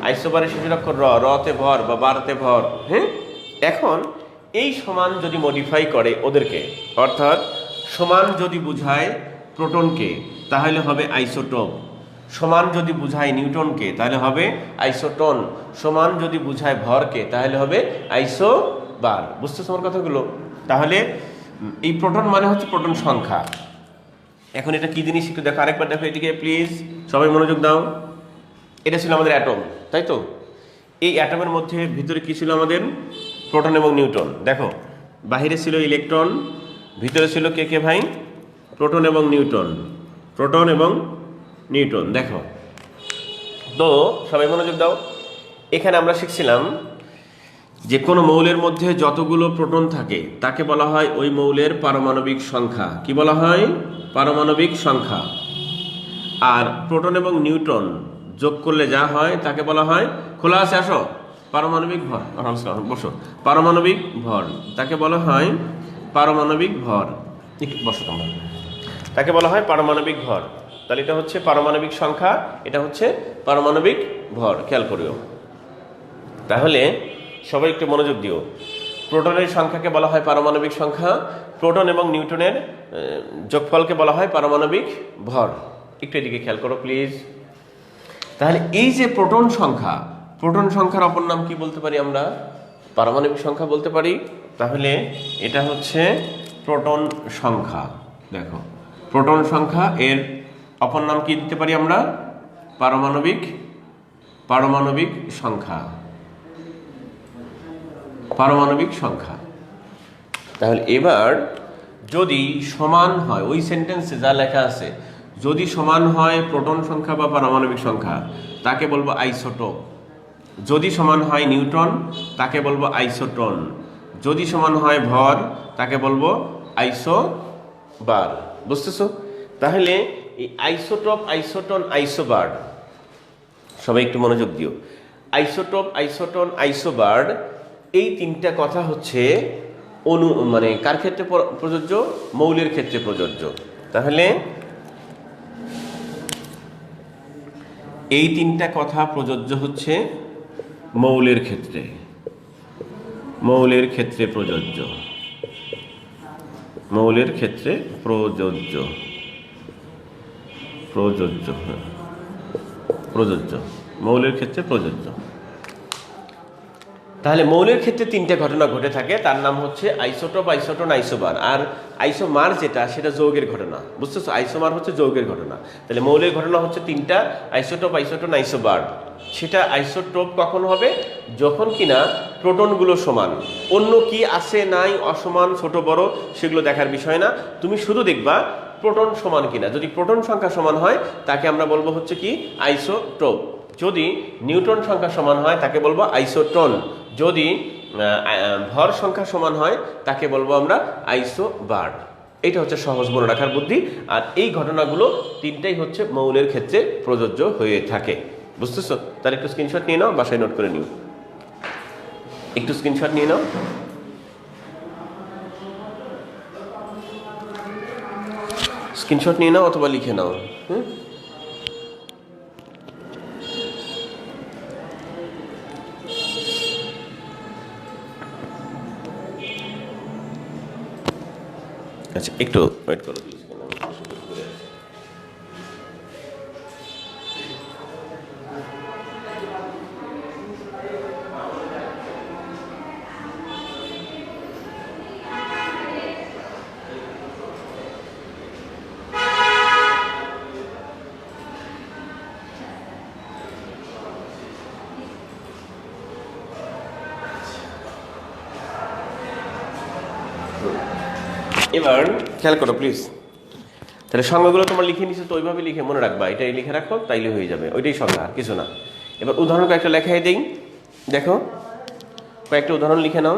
আইসোবারের শেষের অক্ষর র, রতে ভর বা বারতে ভর। হ্যাঁ, এখন এই সমান যদি মডিফাই করে ওদেরকে, অর্থাৎ সমান যদি বুঝায় প্রোটনকে তাহলে হবে আইসোটোপ, সমান যদি বুঝায় নিউটনকে তাহলে হবে আইসোটন, সমান যদি বুঝায় ভরকে তাহলে হবে আইসোবার। বুঝতেছো আমার কথাগুলো? তাহলে এই প্রোটন মানে হচ্ছে প্রোটন সংখ্যা। এখন এটা কি জিনিস একটু দেখো, আরেকবার দেখো এদিকে প্লিজ, সবাই মনোযোগ দাও। এটা ছিল আমাদের অ্যাটম, তাই তো? এই অ্যাটমের মধ্যে ভিতরে কি ছিল আমাদের? প্রোটন এবং নিউট্রন। দেখো বাহিরে ছিল ইলেকট্রন, ভিতরে ছিল কে কে ভাই? প্রোটন এবং নিউট্রন, প্রোটন এবং নিউট্রন। দেখো তো সবাই মনোযোগ দাও, এখানে আমরা শিখছিলাম যে কোনো মৌলের মধ্যে যতগুলো প্রোটন থাকে তাকে বলা হয় ওই মৌলের পারমাণবিক সংখ্যা। কি বলা হয়? পারমাণবিক সংখ্যা। আর প্রোটন এবং নিউট্রন যোগ করলে যা হয় তাকে বলা হয়, খোলা আছে আসো, পারমাণবিক ভর। বসো, পারমাণবিক ভর তাকে বলা হয় পারমাণবিক ভর। বসো তোমরা, তাকে বলা হয় পারমাণবিক ভর। তাহলে এটা হচ্ছে পারমাণবিক সংখ্যা, এটা হচ্ছে পারমাণবিক ভর, খেয়াল করিও। তাহলে সবাই একটু মনোযোগ দিও। প্রোটনের সংখ্যাকে বলা হয় পারমাণবিক সংখ্যা, প্রোটন এবং নিউটনের যোগফলকে বলা হয় পারমাণবিক ভর। একটু এদিকে খেয়াল করো প্লিজ। তাহলে এই যে প্রোটন সংখ্যা, প্রোটন সংখ্যার অপর নাম কি বলতে পারি আমরা? পারমাণবিক সংখ্যা বলতে পারি। তাহলে এটা হচ্ছে প্রোটন সংখ্যা। দেখো, প্রোটন সংখ্যা এর অপর নাম কি দিতে পারি আমরা? পারমাণবিক সংখ্যা, পারমাণবিক সংখ্যা। তাহলে এবার যদি সমান হয়, ওই সেন্টেন্সে যা লেখা আছে, যদি সমান হয় প্রোটন সংখ্যা বা পারমাণবিক সংখ্যা, তাকে বলবো আইসোটোপ। যদি সমান হয় নিউটন, তাকে বলবো আইসোটন। যদি সমান হয় ভর, তাকে বলবো আইসোবার। বুঝতেছো? তাহলে এই আইসোটোপ, আইসোটন, আইসোবার, সবাই একটু মনোযোগ দিও। আইসোটোপ, আইসোটন, আইসোবার, এই তিনটা কথা হচ্ছে মানে কার ক্ষেত্রে প্রযোজ্য? মৌলের ক্ষেত্রে প্রযোজ্য। তাহলে এই তিনটা কথা প্রযোজ্য হচ্ছে মৌলের ক্ষেত্রে, মৌলের ক্ষেত্রে প্রযোজ্য, মৌলের ক্ষেত্রে প্রযোজ্য, প্রযোজ্য, প্রযোজ্য, মৌলের ক্ষেত্রে প্রযোজ্য। তাহলে মৌলের ক্ষেত্রে তিনটে ঘটনা ঘটে থাকে, তার নাম হচ্ছে আইসোটোপ, আইসোটন, আইসোবার। আর আইসোমার যেটা, সেটা যৌগের ঘটনা। বুঝতেছো? আইসোমার হচ্ছে যৌগের ঘটনা। তাহলে মৌলের ঘটনা হচ্ছে তিনটা, আইসোটোপ, আইসোটন, আইসোবার। সেটা আইসোটোপ কখন হবে? যখন কিনা প্রোটনগুলো সমান। অন্য কি আছে নাই, অসমান, ছোট বড়, সেগুলো দেখার বিষয় না। তুমি শুধু দেখবা প্রোটন সমান কিনা। যদি প্রোটন সংখ্যা সমান হয়, তাকে আমরা বলবো হচ্ছে কি? আইসোটোপ। যদি নিউটন সংখ্যা সমান হয়, তাকে বলবো আইসোটন। যদি ভর সংখ্যা সমান হয়, তাকে বলবো আমরা আইসোবার। এটা হচ্ছে সহজ মনে রাখার বুদ্ধি। আর এই ঘটনাগুলো তিনটাই হচ্ছে মৌলের ক্ষেত্রে প্রযোজ্য হয়ে থাকে। বুঝতেছো? তাহলে একটু স্ক্রিনশট নিয়ে নাও, বাসায় নোট করে নিও। একটু স্ক্রিনশট নিয়ে নাও। স্ক্রিনশট নিয়ে নাও অথবা লিখে নাও। আচ্ছা, একটু ওয়েট করো প্লিজ। এবার খেয়াল করো প্লিজ। তাহলে সংজ্ঞাগুলো তোমার লিখে নিচ্ছে, তো ওইভাবে লিখে মনে রাখবা। এটাই লিখে রাখো, তাইলে হয়ে যাবে। ওইটাই সংজ্ঞা, আর কিছু না। এবার উদাহরণ কয়েকটা লেখাই দিই। দেখো, কয়েকটা উদাহরণ লিখে নাও।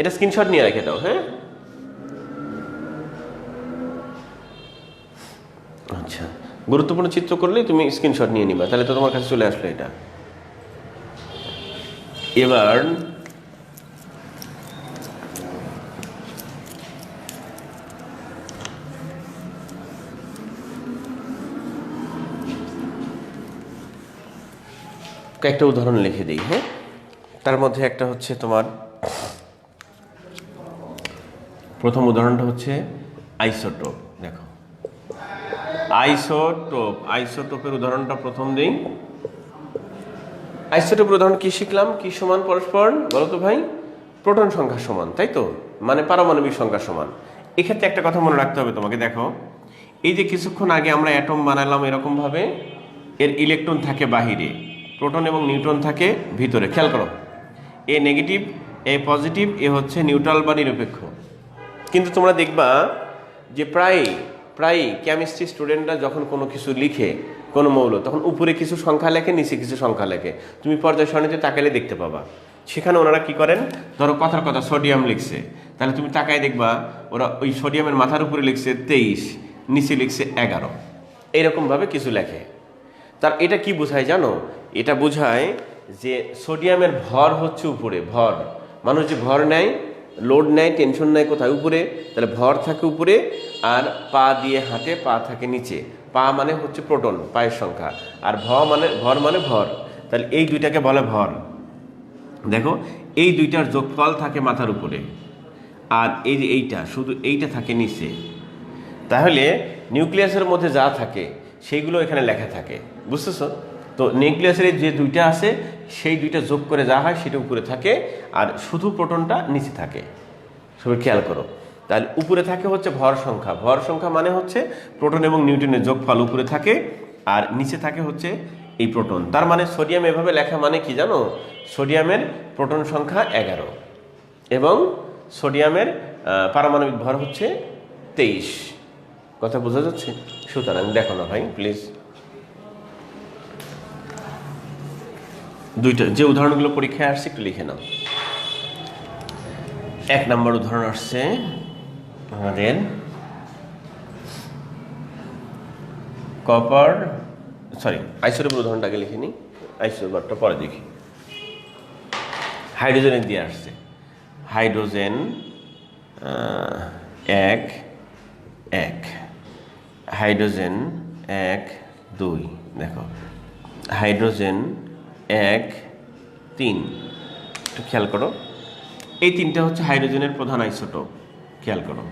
এটা স্ক্রিনশট নিয়ে রেখে দাও। হ্যাঁ, আচ্ছা, গুরুত্বপূর্ণ চিত্র করলেই তুমি স্ক্রিনশট নিয়ে নিবা, তাহলে তো তোমার কাছে চলে আসলো এটা। এবার কয়েকটা উদাহরণ লিখে দিই। হ্যাঁ, তার মধ্যে একটা হচ্ছে তোমার প্রথম উদাহরণটা হচ্ছে আইসোটোপ। দেখো, আইসোটোপ, আইসোটোপের উদাহরণটা প্রথম দিই। আইসোটোপের উদাহরণ কি শিখলাম? কি সমান পরস্পর বলো তো ভাই? প্রোটন সংখ্যা সমান, তাই তো? মানে পারমাণবিক সংখ্যা সমান। এক্ষেত্রে একটা কথা মনে রাখতে হবে তোমাকে। দেখো, এই যে কিছুক্ষণ আগে আমরা অ্যাটম বানালাম এরকম ভাবে, এর ইলেকট্রন থাকে বাহিরে, প্রোটন এবং নিউট্রন থাকে ভিতরে। খেয়াল করো, এ নেগেটিভ, এ পজিটিভ, এ হচ্ছে নিউট্রাল বা নিরপেক্ষ। কিন্তু তোমরা দেখবা যে প্রায় কেমিস্ট্রি স্টুডেন্টরা যখন কোনো কিছু লিখে, কোনো মৌল, তখন উপরে কিছু সংখ্যা লেখে, নিচে কিছু সংখ্যা লেখে। তুমি পর্যায় সারণীতে তাকালে দেখতে পাবা। সেখানে ওনারা কি করেন? ধরো কথার কথা সোডিয়াম লিখছে, তাহলে তুমি তাকায় দেখবা ওরা ওই সোডিয়ামের মাথার উপরে লিখছে 23, নিচে লিখছে 11। এইরকমভাবে কিছু লেখে। তার এটা কি বোঝায় জানো? এটা বোঝায় যে সোডিয়ামের ভর হচ্ছে উপরে। ভর, মানুষ যে ভর নেয়, লোড নেয়, টেনশন নেয় কোথায়? উপরে। তাহলে ভর থাকে উপরে, আর পা দিয়ে হাঁটে, পা থাকে নিচে। পা মানে হচ্ছে প্রোটন, পায়ের সংখ্যা, আর ভর মানে ভর। তাহলে এই দুইটাকে বলে ভর। দেখো এই দুইটার যোগফল থাকে মাথার উপরে, আর এই যে এইটা শুধু এইটা থাকে নিচে। তাহলে নিউক্লিয়াসের মধ্যে যা থাকে সেইগুলো এখানে লেখা থাকে, বুঝতেছো? তো নিউক্লিয়াসের যে দুইটা আছে সেই দুইটা যোগ করে যা হয় সেটা উপরে থাকে, আর শুধু প্রোটনটা নিচে থাকে। সবাই খেয়াল করো। তাহলে উপরে থাকে হচ্ছে ভর সংখ্যা, ভর সংখ্যা মানে হচ্ছে প্রোটন এবং নিউট্রনের যোগফল উপরে থাকে, আর নিচে থাকে হচ্ছে এই প্রোটন। তার মানে সোডিয়াম এভাবে লেখা মানে কি জানো? সোডিয়ামের প্রোটন সংখ্যা 11 এবং সোডিয়ামের পারমাণবিক ভর হচ্ছে 23। কথা বোঝা যাচ্ছে? সুতরাং দেখো না ভাই প্লিজ, দুইটা যে উদাহরণগুলো পরীক্ষায় আসছে একটু লিখে নাও। 1 নম্বর উদাহরণ আসছে আমাদের কপার, আইসোটোপের উদাহরণটা আগে লিখে নিই, আইসোটোপটা পরে দেখি। হাইড্রোজেনের দিয়ে আসছে, হাইড্রোজেন 1 1, হাইড্রোজেন 1 2, দেখো হাইড্রোজেন 1 3। একটু খেয়াল করো, এই তিনটা হচ্ছে হাইড্রোজেনের প্রধান আইসোটোপ। খেয়াল করো,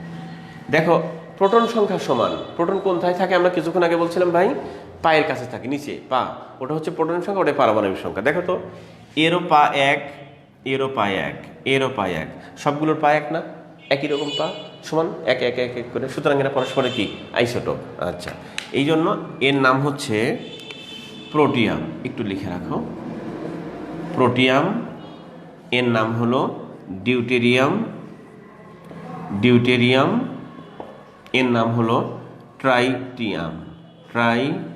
দেখো প্রোটন সংখ্যা সমান। প্রোটন কোথায় থাকে আমরা কিছুক্ষণ আগে বলছিলাম ভাই? পায়ের কাছে থাকে, নিচে পা, ওটা হচ্ছে প্রোটন সংখ্যা, ওটা পারমাণবিক সংখ্যা। দেখো তো এরও পা 1, এরও পা 1, এরও পা 1, সবগুলোর পা 1 না? একই রকম পা, সমান 1 1 1 1 করে, সুতরাং এরা পরস্পরের কি? আইসোটোপ। আচ্ছা, এই জন্য এর নাম হচ্ছে প্রোটিয়াম। একটু লিখে রাখো, প্রোটিয়াম। এর নাম হলো ডিউটেরিয়াম, ডিউটেরিয়াম। এর নাম হলো ট্রাইটিয়াম, ট্রাইটিয়াম।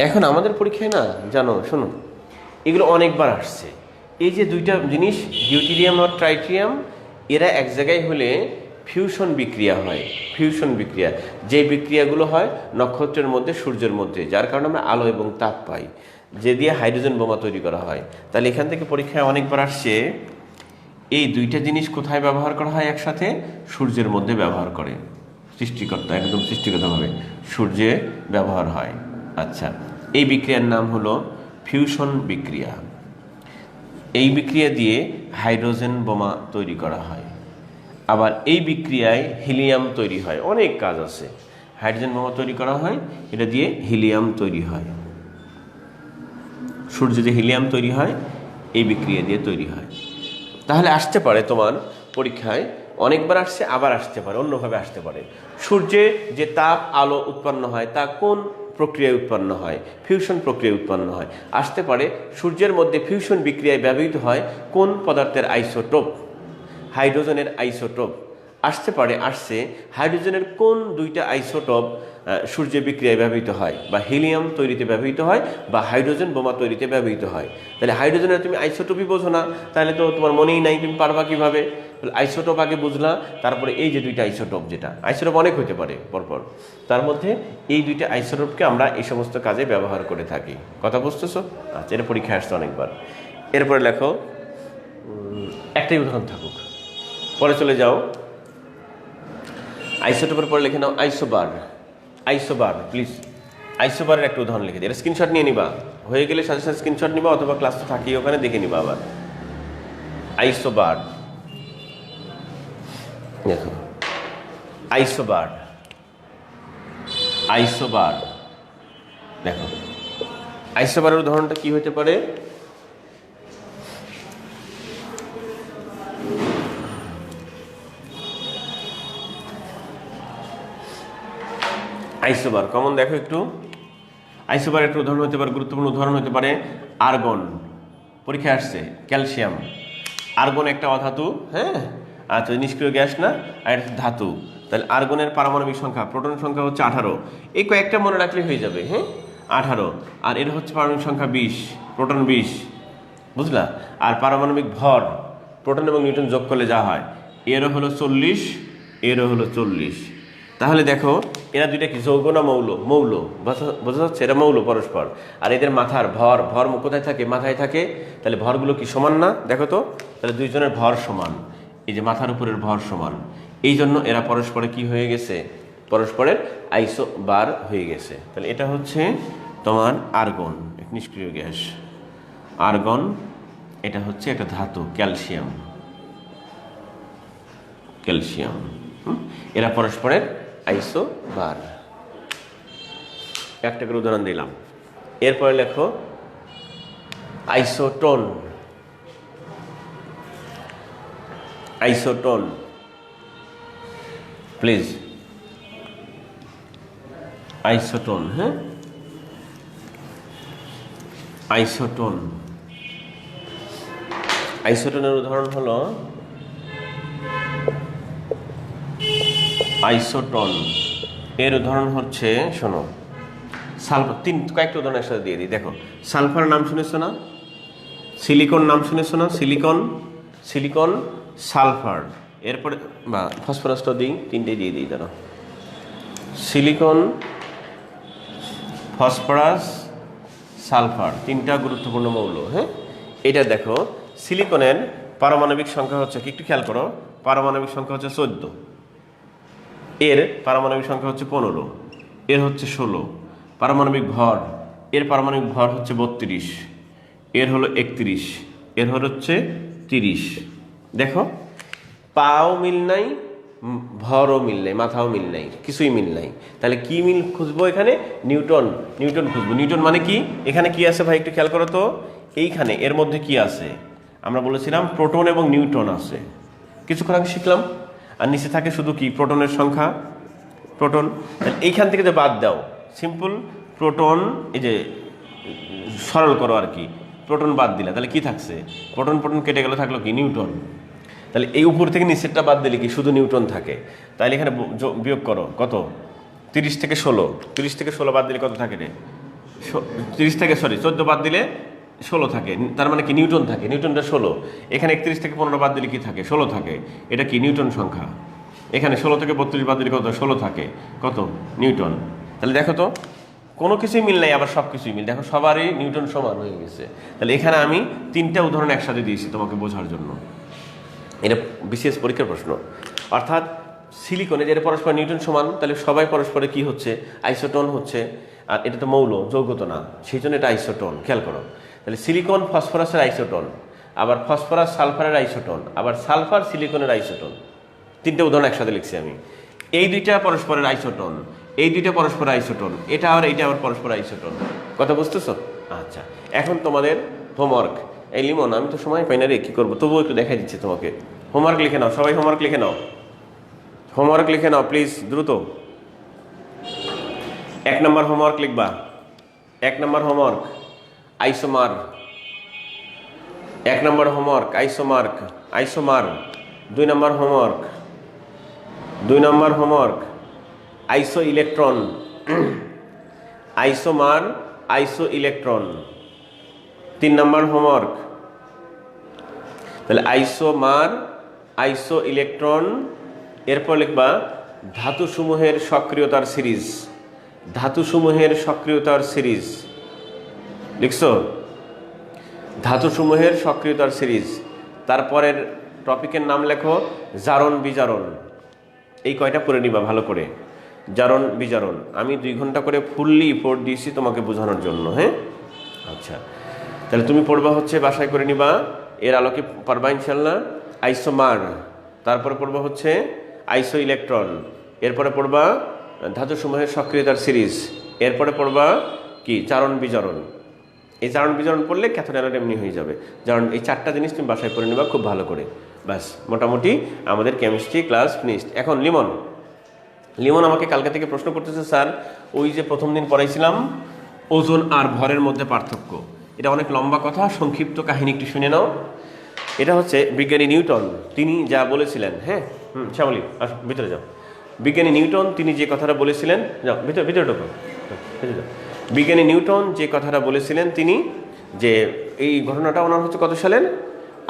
এখন আমাদের পরীক্ষায় না জানো, শোনো, এগুলো অনেকবার আসছে। এই যে দুইটা জিনিস ডিউটেরিয়াম আর ট্রাইটিয়াম, এরা এক জায়গায় হলে ফিউশন বিক্রিয়া হয়। ফিউশন বিক্রিয়া, যে বিক্রিয়াগুলো হয় নক্ষত্রের মধ্যে, সূর্যের মধ্যে, যার কারণে আমরা আলো এবং তাপ পাই, যে দিয়ে হাইড্রোজেন বোমা তৈরি করা হয়। তাহলে এখান থেকে পরীক্ষায় অনেকবার আসছে এই দুইটা জিনিস কোথায় ব্যবহার করা হয় একসাথে? সূর্যের মধ্যে ব্যবহার করে সৃষ্টিকর্তা, একদম সৃষ্টিগতভাবে সূর্যে ব্যবহার হয়। আচ্ছা, এই বিক্রিয়ার নাম হলো ফিউশন বিক্রিয়া। এই বিক্রিয়া দিয়ে হাইড্রোজেন বোমা তৈরি করা হয়। আবার এই বিক্রিয়ায় হিলিয়াম তৈরি হয়। অনেক কাজ আছে। হাইড্রোজেন বোমা তৈরি করা হয়, এটা দিয়ে হিলিয়াম তৈরি হয়। সূর্য যে হিলিয়াম তৈরি হয় এই বিক্রিয়া দিয়ে তৈরি হয়। তাহলে আসতে পারে তোমার পরীক্ষায়, অনেকবার আসছে, আবার আসতে পারে, অন্যভাবে আসতে পারে। সূর্যে যে তাপ আলো উৎপন্ন হয় তা কোন প্রক্রিয়ায় উৎপন্ন হয়? ফিউশন প্রক্রিয়ায় উৎপন্ন হয়। আসতে পারে সূর্যের মধ্যে ফিউশন বিক্রিয়ায় ব্যবহৃত হয় কোন পদার্থের আইসোটোপ? হাইড্রোজেনের আইসোটোপ। আসতে পারে, আসছে, হাইড্রোজেনের কোন দুইটা আইসোটোপ সূর্যের বিক্রিয়ায় ব্যবহৃত হয়, বা হিলিয়াম তৈরিতে ব্যবহৃত হয়, বা হাইড্রোজেন বোমা তৈরিতে ব্যবহৃত হয়। তাহলে হাইড্রোজেনের তুমি আইসোটোপই বোঝো না, তাহলে তো তোমার মনেই নাই, তুমি পারবা কিভাবে? আইসোটোপ আগে বুঝলা, তারপরে এই যে দুইটা আইসোটোপ, যেটা আইসোটোপ অনেক হতে পারে পরপর, তার মধ্যে এই দুইটা আইসোটোপকে আমরা এই সমস্ত কাজে ব্যবহার করে থাকি। কথা বুঝতেছো? আচ্ছা, এটা পরীক্ষায় আসছে অনেকবার। এরপরে লেখো, একটাই উদাহরণ থাকুক, পরে চলে যাও আইসোটোপের পরে লিখে নাও আইসোবার। আইসোবার প্লিজ, আইসোবারের একটা উদাহরণ লিখে দিই। এটা স্ক্রিনশট নিয়ে নিবা, হয়ে গেলে সাথে সাথে স্ক্রিনশট নিবা, অথবা ক্লাস তো থাকি ওখানে দেখে নিবা আবার। আইসোবার, দেখো আইসোবার, আইসোবার। দেখো আইসোবারের উদাহরণটা কি হতে পারে? আইসোবার কমন, দেখো একটু। আইসোবার একটা উদাহরণ হতে পারে, গুরুত্বপূর্ণ উদাহরণ হতে পারে আর্গন। পরীক্ষায় আসছে ক্যালসিয়াম। আর্গন একটা অধাতু, হ্যাঁ, আচ্ছা, নিষ্ক্রিয় গ্যাস না, আর একটা ধাতু। তাহলে আর্গনের পারমাণবিক সংখ্যা, প্রোটন সংখ্যা হচ্ছে 18। এই কয়েকটা মনে রাখলে হয়ে যাবে, হ্যাঁ, 18। আর এর হচ্ছে পারমাণবিক সংখ্যা 20, প্রোটন 20, বুঝলা? আর পারমাণবিক ভর প্রোটন এবং নিউট্রন যোগ করলে যা হয়, এরও হলো 40, এরও হলো 40। তাহলে দেখো এরা দুইটা কি যৌগ না মৌল? মৌল, বোঝা যাচ্ছে? এরা মৌল পরস্পর। আর এদের মাথার ভর, ভর কোথায় থাকে? মাথায় থাকে। তাহলে ভরগুলো কি সমান না? দেখো তো, তাহলে দুইজনের ভর সমান। এই যে মাথার উপরের ভর সমান, এই জন্য এরা পরস্পরে কি হয়ে গেছে, পরস্পরের আইসোবার হয়ে গেছে। তাহলে এটা হচ্ছে তোমার আর্গন, নিষ্ক্রিয় গ্যাস আর্গন। এটা হচ্ছে একটা ধাতু ক্যালসিয়াম, ক্যালসিয়াম। এরা পরস্পরের আইসোবার। একটা করে উদাহরণ দিলাম। এরপরে লেখো আইসোটোন। Isotone please, isotone. হ্যাঁ, আইসোটোন। আইসোটোনের উদাহরণ হলো আইসোটোন। এর উদাহরণ হচ্ছে, শোনো, সালফার। কয়েকটা উদাহরণ একসাথে দিয়ে দিই। দেখো, সালফার নাম শুনেছো না? সিলিকন নাম শুনেছো না? Silicon, silicon, sulphur. এরপরে বা ফসফরাসটা দিই, তিনটে দিয়ে দিই। দাঁড়া, সিলিকন, ফসফরাস, সালফার, তিনটা গুরুত্বপূর্ণ মৌল। হ্যাঁ, এটা দেখো, সিলিকনের পারমাণবিক সংখ্যা হচ্ছে কি, একটু খেয়াল করো, পারমাণবিক সংখ্যা হচ্ছে 14, এর পারমাণবিক সংখ্যা হচ্ছে 15, এর হচ্ছে 16। পারমাণবিক ভর, এর পারমাণবিক ভর হচ্ছে 32, এর হলো 31, এর হল হচ্ছে 30। দেখো, পাও মিল নাই, ভরও মিল নাই, মাথাও মিল নাই, কিছুই মিল নাই। তাহলে কি মিল খুঁজবো এখানে? নিউটন, নিউটন খুঁজবো। নিউটন মানে কি? এখানে কি আছে ভাই একটু খেয়াল করো তো। এইখানে এর মধ্যে কি আছে? আমরা বলেছিলাম প্রোটন এবং নিউট্রন আছে, কিছুক্ষণ আগে শিখলাম। আর নিচে থাকে শুধু কি, প্রোটনের সংখ্যা, প্রোটন। তাহলে এইখান থেকে যে বাদ দাও, সিম্পল প্রোটন, এই যে সরল করো আর কি, প্রোটন বাদ দিলা, তাহলে কি থাকছে? প্রোটন, প্রোটন কেটে গেলে থাকলো কি, নিউটন। তাহলে এই উপর থেকে নিচেরটা বাদ দিলে কি, শুধু নিউটন থাকে। তাহলে এখানে বিয়োগ করো, কত? 30 থেকে 16, 30 থেকে 16 বাদ দিলে কত থাকে রে? 30 থেকে 14 বাদ দিলে 16 থাকে, তার মানে কি নিউটন থাকে, নিউটনটা 16। এখানে 31 থেকে 15 বাদ দিলে কি থাকে? 16 থাকে। এটা কি নিউটন সংখ্যা। এখানে 16 থেকে 32 বাদ দিলে কত? 16 থাকে, কত? নিউটন। তাহলে দেখো তো, কোনো কিছুই মিল নাই, আবার সব কিছুই মিল। দেখো, সবারই নিউটন সমান হয়ে গেছে। তাহলে এখানে আমি 3টা উদাহরণ একসাথে দিয়েছি তোমাকে বোঝার জন্য। এটা বিশেষ পরীক্ষার প্রশ্ন। অর্থাৎ সিলিকনে যেটা পরস্পর নিউটন সমান, তাহলে সবাই পরস্পরে কি হচ্ছে? আইসোটোন হচ্ছে। আর এটা তো মৌল, যৌগ তো না, সেই জন্য এটা আইসোটোন। খেয়াল করো, তাহলে সিলিকন ফসফরাসের আইসোটোন, আবার ফসফরাস সালফারের আইসোটোন, আবার সালফার সিলিকনের আইসোটোন। 3টে উদাহরণ একসাথে লিখছি আমি। এই 2টা পরস্পরের আইসোটোন, এই 2টা পরস্পর আইসোটোন, এটা আর এইটা আবার পরস্পর আইসোটোন। কথা বুঝতেছো? আচ্ছা, এখন তোমাদের হোমওয়ার্ক। এই লিমন, আমি তো সময় পাই না রে, কী করবো, তবুও একটু দেখাই দিচ্ছি তোমাকে। হোমওয়ার্ক লিখে নাও, সবাই হোমওয়ার্ক লিখে নাও, হোমওয়ার্ক লিখে নাও প্লিজ, দ্রুত। 1 নম্বর হোমওয়ার্ক লিখবা। 1 নম্বর হোমওয়ার্ক আইসোমার। 1 নম্বর হোমওয়ার্ক আইসোমার্ক, আইসোমার। 2 নম্বর হোমওয়ার্ক, 2 নম্বর হোমওয়ার্ক আইসো ইলেকট্রন। আইসোমার, আইসো ইলেকট্রন। 3 নম্বর হোমওয়ার্ক, তাহলে আইসোমার, আইসো ইলেকট্রন। এরপর লিখবা ধাতুসমূহের সক্রিয়তার সিরিজ। ধাতুসমূহের সক্রিয়তার সিরিজ লিখছো? ধাতুসমূহের সক্রিয়তার সিরিজ। তারপরের টপিকের নাম লেখো জারণ বিজারণ। এই কয়টা পড়ে নিবা ভালো করে, জারণ বিজারণ। আমি 2 ঘন্টা করে ফুললি পড় দিয়েছি তোমাকে বোঝানোর জন্য। হ্যাঁ, আচ্ছা, তাহলে তুমি পড়বা হচ্ছে, বাসায় করে নিবা, এর আলোকে পারবা ইনশাল্লাহ। আইসোমার, তারপরে পড়বা হচ্ছে আইসো ইলেকট্রন, এরপরে পড়বা ধাতুসমূহের সক্রিয়তার সিরিজ, এরপরে পড়বা কি, চারণ বিজারণ। এই চারণ বিজারণ পড়লে ক্যাথোড এমনি হয়ে যাবে। কারণ এই 4টা জিনিস তুমি বাসায় পড়ে নেবা খুব ভালো করে। ব্যাস, মোটামুটি আমাদের কেমিস্ট্রি ক্লাস ফিনিশড। এখন লিমন, লিমন আমাকে কালকে থেকে প্রশ্ন করতেছে, স্যার ওই যে প্রথম দিন পড়াইছিলাম ওজন আর ভরের মধ্যে পার্থক্য, এটা অনেক লম্বা কথা, সংক্ষিপ্ত কাহিনী একটু শুনে নাও। এটা হচ্ছে বিজ্ঞানী নিউটন, তিনি যা বলেছিলেন। হ্যাঁ, শ্যামলী আসো, ভিতরে যাও। বিজ্ঞানী নিউটন তিনি যে কথাটা বলেছিলেন, যাও ভিতরে, ভিতরে ঢোকো, ভিতরে যাও। বিজ্ঞানী নিউটন যে কথাটা বলেছিলেন, তিনি যে এই ঘটনাটা ওনার হচ্ছে কত সালের,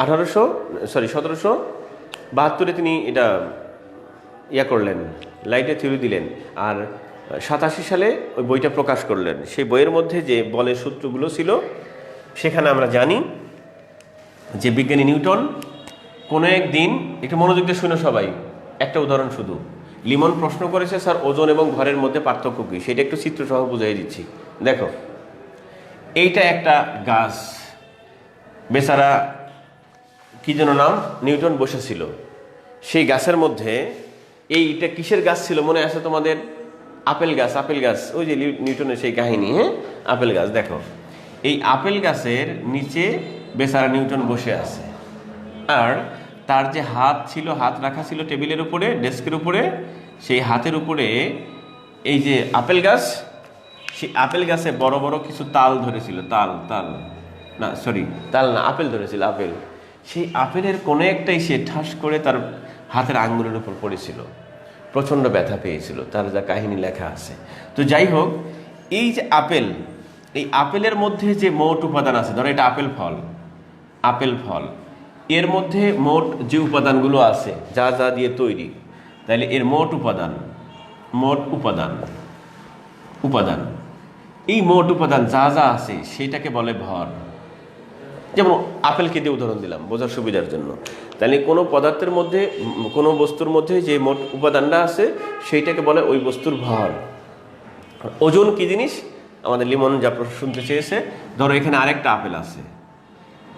1772 তিনি এটা করলেন, লাইটে থিওরি দিলেন। আর 87 সালে ওই বইটা প্রকাশ করলেন। সেই বইয়ের মধ্যে যে বলের সূত্রগুলো ছিল, সেখানে আমরা জানি যে বিজ্ঞানী নিউটন কোনো একদিন, একটু মনোযোগ দিয়ে শুনো সবাই, একটা উদাহরণ শুধু। লিমন প্রশ্ন করেছে স্যার ওজন এবং ভরের মধ্যে পার্থক্য কী, সেটা একটু চিত্র সহ বুঝিয়ে দিচ্ছি। দেখো, এইটা একটা গাছ, বেচারা কি যেন নাম, নিউটন বসেছিল সেই গাছের মধ্যে। এইটা কিসের গাছ ছিল মনে আছে তোমাদের? আপেল গাছ। আপেল গাছ, ওই যে নিউটনের সেই কাহিনী। হ্যাঁ, আপেল গাছ। দেখো, এই আপেল গাছের নিচে বেচারা নিউটন বসে আছে, আর তার যে হাত ছিল, হাত রাখা ছিল টেবিলের উপরে, ডেস্কের উপরে। সেই হাতের উপরে এই যে আপেল গাছ, সেই আপেল গাছে বড় বড় কিছু তাল ধরেছিল। তাল না, সরি, তাল না, আপেল ধরেছিল, আপেল। সেই আপেলের কোনো একটাই সে ঠাস করে তার হাতের আঙ্গুলের উপর পড়েছিল, প্রচণ্ড ব্যথা পেয়েছিল, তার যা কাহিনী লেখা আছে। তো যাই হোক, এই যে আপেল, এই আপেলের মধ্যে যে মোট উপাদান আছে, ধরো এটা আপেল ফল, আপেল ফল, এর মধ্যে মোট যে উপাদানগুলো আছে, যা যা দিয়ে তৈরি, তাহলে এর মোট উপাদান এই মোট উপাদান যা যা আছে সেটাকে বলে ভর। যেমন আপেলকে দিয়ে উদাহরণ দিলাম বোঝার সুবিধার জন্য। তাহলে কোনো পদার্থের মধ্যে, কোনো বস্তুর মধ্যে যে মোট উপাদানটা আছে সেইটাকে বলে ওই বস্তুর ভর। ওজন কি জিনিস আমাদের লিমন যা প্রশ্ন শুনতে চেয়েছে, ধরো এখানে আরেকটা আপেল আছে,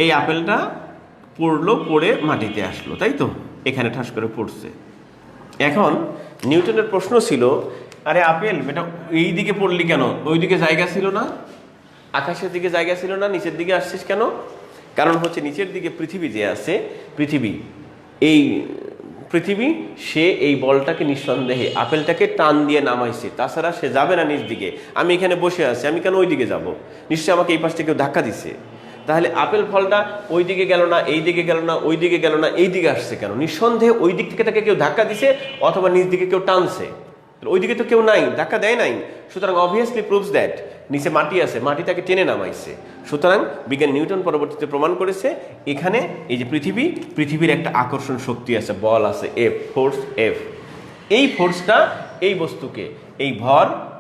এই আপেলটা পড়ে মাটিতে আসলো, তাই তো, এখানে ঠাস করে পড়ছে। এখন নিউটনের প্রশ্ন ছিল, আরে আপেল বেটা এই দিকে পড়লি কেন? ওই দিকে জায়গা ছিল না, আকাশের দিকে জায়গা ছিল না, নিচের দিকে আসছিস কেন? কারণ হচ্ছে নিচের দিকে পৃথিবী যে আছে, পৃথিবী সে এই বলটাকে নিঃসন্দেহে আপেলটাকে টান দিয়ে নামাইছে, তাছাড়া সে যাবে না নিচ দিকে। আমি এখানে বসে আছি, আমি কেন ওই দিকে যাব? নিশ্চয়ই আমাকে এই পাশ থেকে কেউ ধাক্কা দিছে। তাহলে আপেল ফলটা ওই দিকে গেল না, এই দিকে গেল না, ওই দিকে গেল না, এই দিকে আসছে কেন? নিঃসন্দেহে ওই দিক থেকে তাকে কেউ ধাক্কা দিছে, অথবা নিচ দিকে কেউ টানছে। ওই দিকে তো কেউ নাই, ধাক্কা দেয় নাই। সুতরাং অবভিয়াসলি প্রুভস দ্যাট নিচে মাটি আছে, মাটি তাকে টেনে নামাইছে। সুতরাং বিজ্ঞানী নিউটন পরবর্তীতে প্রমাণ করেছে এখানে এই যে পৃথিবীর একটা আকর্ষণ শক্তি আছে, বল আছে, ফোর্স এফ। এই ফোর্সটা এই বস্তুকে, এই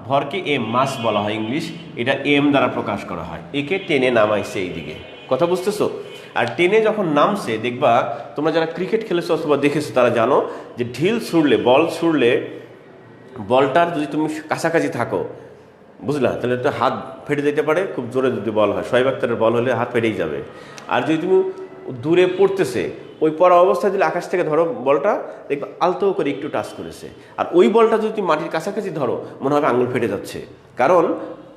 ভরকে এম, মাস বলা হয় ইংলিশ, এটা এম দ্বারা প্রকাশ করা হয়, একে টেনে নামাইছে এই দিকে। কথা বুঝতেছো? আর টেনে যখন নামছে, দেখবা তোমরা যারা ক্রিকেট খেলেছো অথবা দেখেছো তারা জানো যে ঢিল ছুড়লে, বল ছুড়লে, বলটার যদি তুমি কাছাকাছি থাকো, বুঝলা, তাহলে তো হাত ফেটে যেতে পারে, খুব জোরে যদি বল হয়, শোয়েব আখতারের বল হলে হাত ফেটেই যাবে। আর যদি তুমি দূরে পড়তেছে, ওই পড়া অবস্থায় যদি আকাশ থেকে ধরো বলটা, দেখবে আলতো করে একটু টাচ করেছে। আর ওই বলটা যদি তুমি মাটির কাছাকাছি ধরো, মনে হবে আঙুল ফেটে যাচ্ছে, কারণ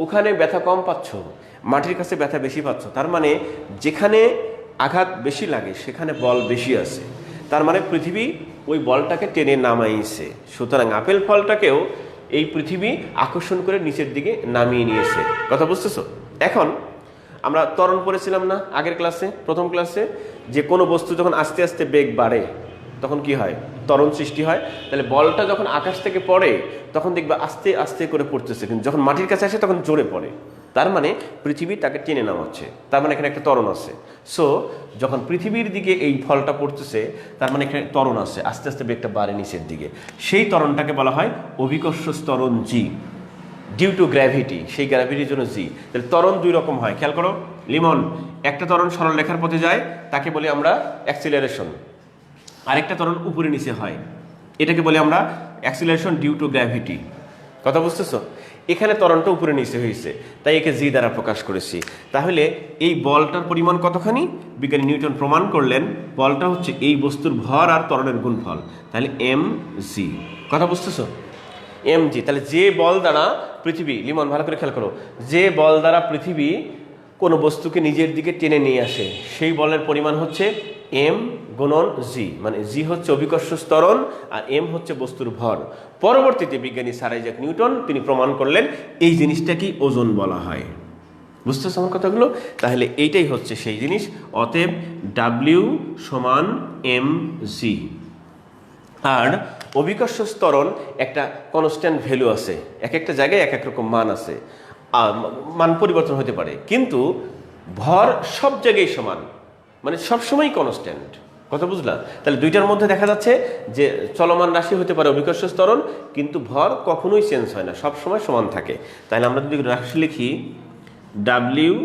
ওখানে ব্যথা কম পাচ্ছ, মাটির কাছে ব্যথা বেশি পাচ্ছ। তার মানে যেখানে আঘাত বেশি লাগে সেখানে বল বেশি আছে, তার মানে পৃথিবী ওই বলটাকে টেনে নামাইছে। সুতরাং আপেল ফলটাকেও এই পৃথিবী আকর্ষণ করে নিচের দিকে নামিয়ে নিয়েছে। কথা বুঝতেছো? এখন আমরা ত্বরণ পড়েছিলাম না আগের ক্লাসে, প্রথম ক্লাসে, যে কোনো বস্তু যখন আস্তে আস্তে বেগ বাড়ে তখন কি হয়? ত্বরণ সৃষ্টি হয়। তাহলে বলটা যখন আকাশ থেকে পড়ে তখন দেখবে আস্তে আস্তে করে পড়তেছে, কিন্তু যখন মাটির কাছে আসে তখন জোরে পড়ে। তার মানে পৃথিবী তাকে টেনে নামাচ্ছে, তার মানে এখানে একটা ত্বরণ আছে। সো যখন পৃথিবীর দিকে এই ফলটা পড়তেছে, তার মানে এখানে ত্বরণ আছে, আস্তে আস্তে বেগটা বাড়ে নিচের দিকে। সেই ত্বরণটাকে বলা হয় অভিকর্ষ ত্বরণ জি, ডিউ টু গ্র্যাভিটি, সেই গ্র্যাভিটির জন্য জি। তাহলে ত্বরণ দুই রকম হয়, খেয়াল করো লিমন। একটা ত্বরণ সরল রেখার পথে যায়, তাকে বলি আমরা অ্যাক্সিলারেশন। আরেকটা ত্বরণ উপরে নিচে হয়, এটাকে বলি আমরা অ্যাক্সিলারেশন ডিউ টু গ্র্যাভিটি। কথা বুঝতেছো? এখানে ত্বরণটা উপরে নিচে হয়েছে, তাই একে জি দ্বারা প্রকাশ করেছি। তাহলে এই বলটার পরিমাণ কতখানি? বিজ্ঞানী নিউটন প্রমাণ করলেন বলটা হচ্ছে এই বস্তুর ভর আর ত্বরণের গুণফল, তাহলে এম জি। কথা বুঝতেছো? M G. তাহলে যে বল দ্বারা পৃথিবী, লিমন ভালো করে খেয়াল করো, যে বল দ্বারা পৃথিবী কোনো বস্তুকে নিজের দিকে টেনে নিয়ে আসে, সেই বলের পরিমাণ হচ্ছে এম গুণন জি, মানে জি হচ্ছে অভিকর্ষ ত্বরণ আর এম হচ্ছে বস্তুর ভর। পরবর্তীতে বিজ্ঞানী স্যার আইজ্যাক নিউটন তিনি প্রমাণ করলেন এই জিনিসটাকেই ওজন বলা হয়। বুঝতেছ আমার কথাগুলো? তাহলে এইটাই হচ্ছে সেই জিনিস। অতএব ডাব্লিউ সমান এম জি। আর অভিকর্ষ ত্বরণ একটা কনস্ট্যান্ট ভ্যালু আছে, এক একটা জায়গায় এক এক রকম মান আছে, মান পরিবর্তন হতে পারে, কিন্তু ভর সব জায়গায় সমান, মানে সবসময় কনস্ট্যান্ট। কথা বুঝলাম? তাহলে দুইটার মধ্যে দেখা যাচ্ছে যে চলমান রাশি হতে পারে অভিকর্ষ ত্বরণ, কিন্তু ভর কখনোই চেঞ্জ হয় না, সবসময় সমান থাকে। তাহলে আমরা যদি রাশি লিখি ডাব্লিউ,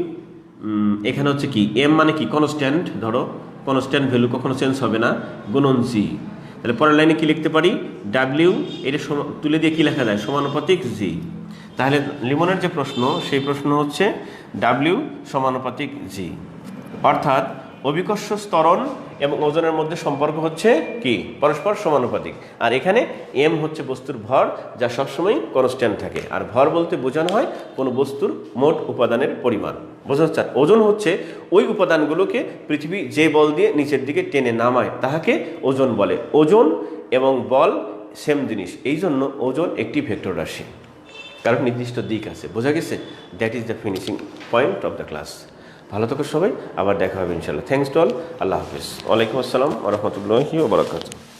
এখানে হচ্ছে কি এম মানে কি কনস্ট্যান্ট, ধরো কনস্ট্যান্ট ভ্যালু কখনো চেঞ্জ হবে না, গুণন জি। তাহলে পরের লাইনে কি লিখতে পারি, ডাব্লিউ এটা তুলে দিয়ে কি লেখা যায়, সমানুপাতিক জি। তাহলে লিমনের যে প্রশ্ন, সেই প্রশ্ন হচ্ছে ডাব্লিউ সমানুপাতিক জি, অর্থাৎ অভিকর্ষ ত্বরণ এবং ওজনের মধ্যে সম্পর্ক হচ্ছে কি, পরস্পর সমানুপাতিক। আর এখানে এম হচ্ছে বস্তুর ভর, যা সবসময় কনস্ট্যান্ট থাকে। আর ভর বলতে বোঝানো হয় কোনো বস্তুর মোট উপাদানের পরিমাণ, বোঝা যাচ্ছে। আর ওজন হচ্ছে ওই উপাদানগুলোকে পৃথিবী যে বল দিয়ে নিচের দিকে টেনে নামায় তাহাকে ওজন বলে। ওজন এবং বল সেম জিনিস, এই জন্য ওজন একটি ভেক্টর রাশি, কারণ নির্দিষ্ট দিক আছে। বোঝা গেছে? That is the finishing point of the class. ভালো থাকো সবাই, আবার দেখা হবে ইনশাল্লাহ। Thanks to all. আল্লাহ হাফিজ। ওয়ালাইকুম আসসালাম ওয়া রাহমাতুল্লাহি ওয়া বারাকাতুহু।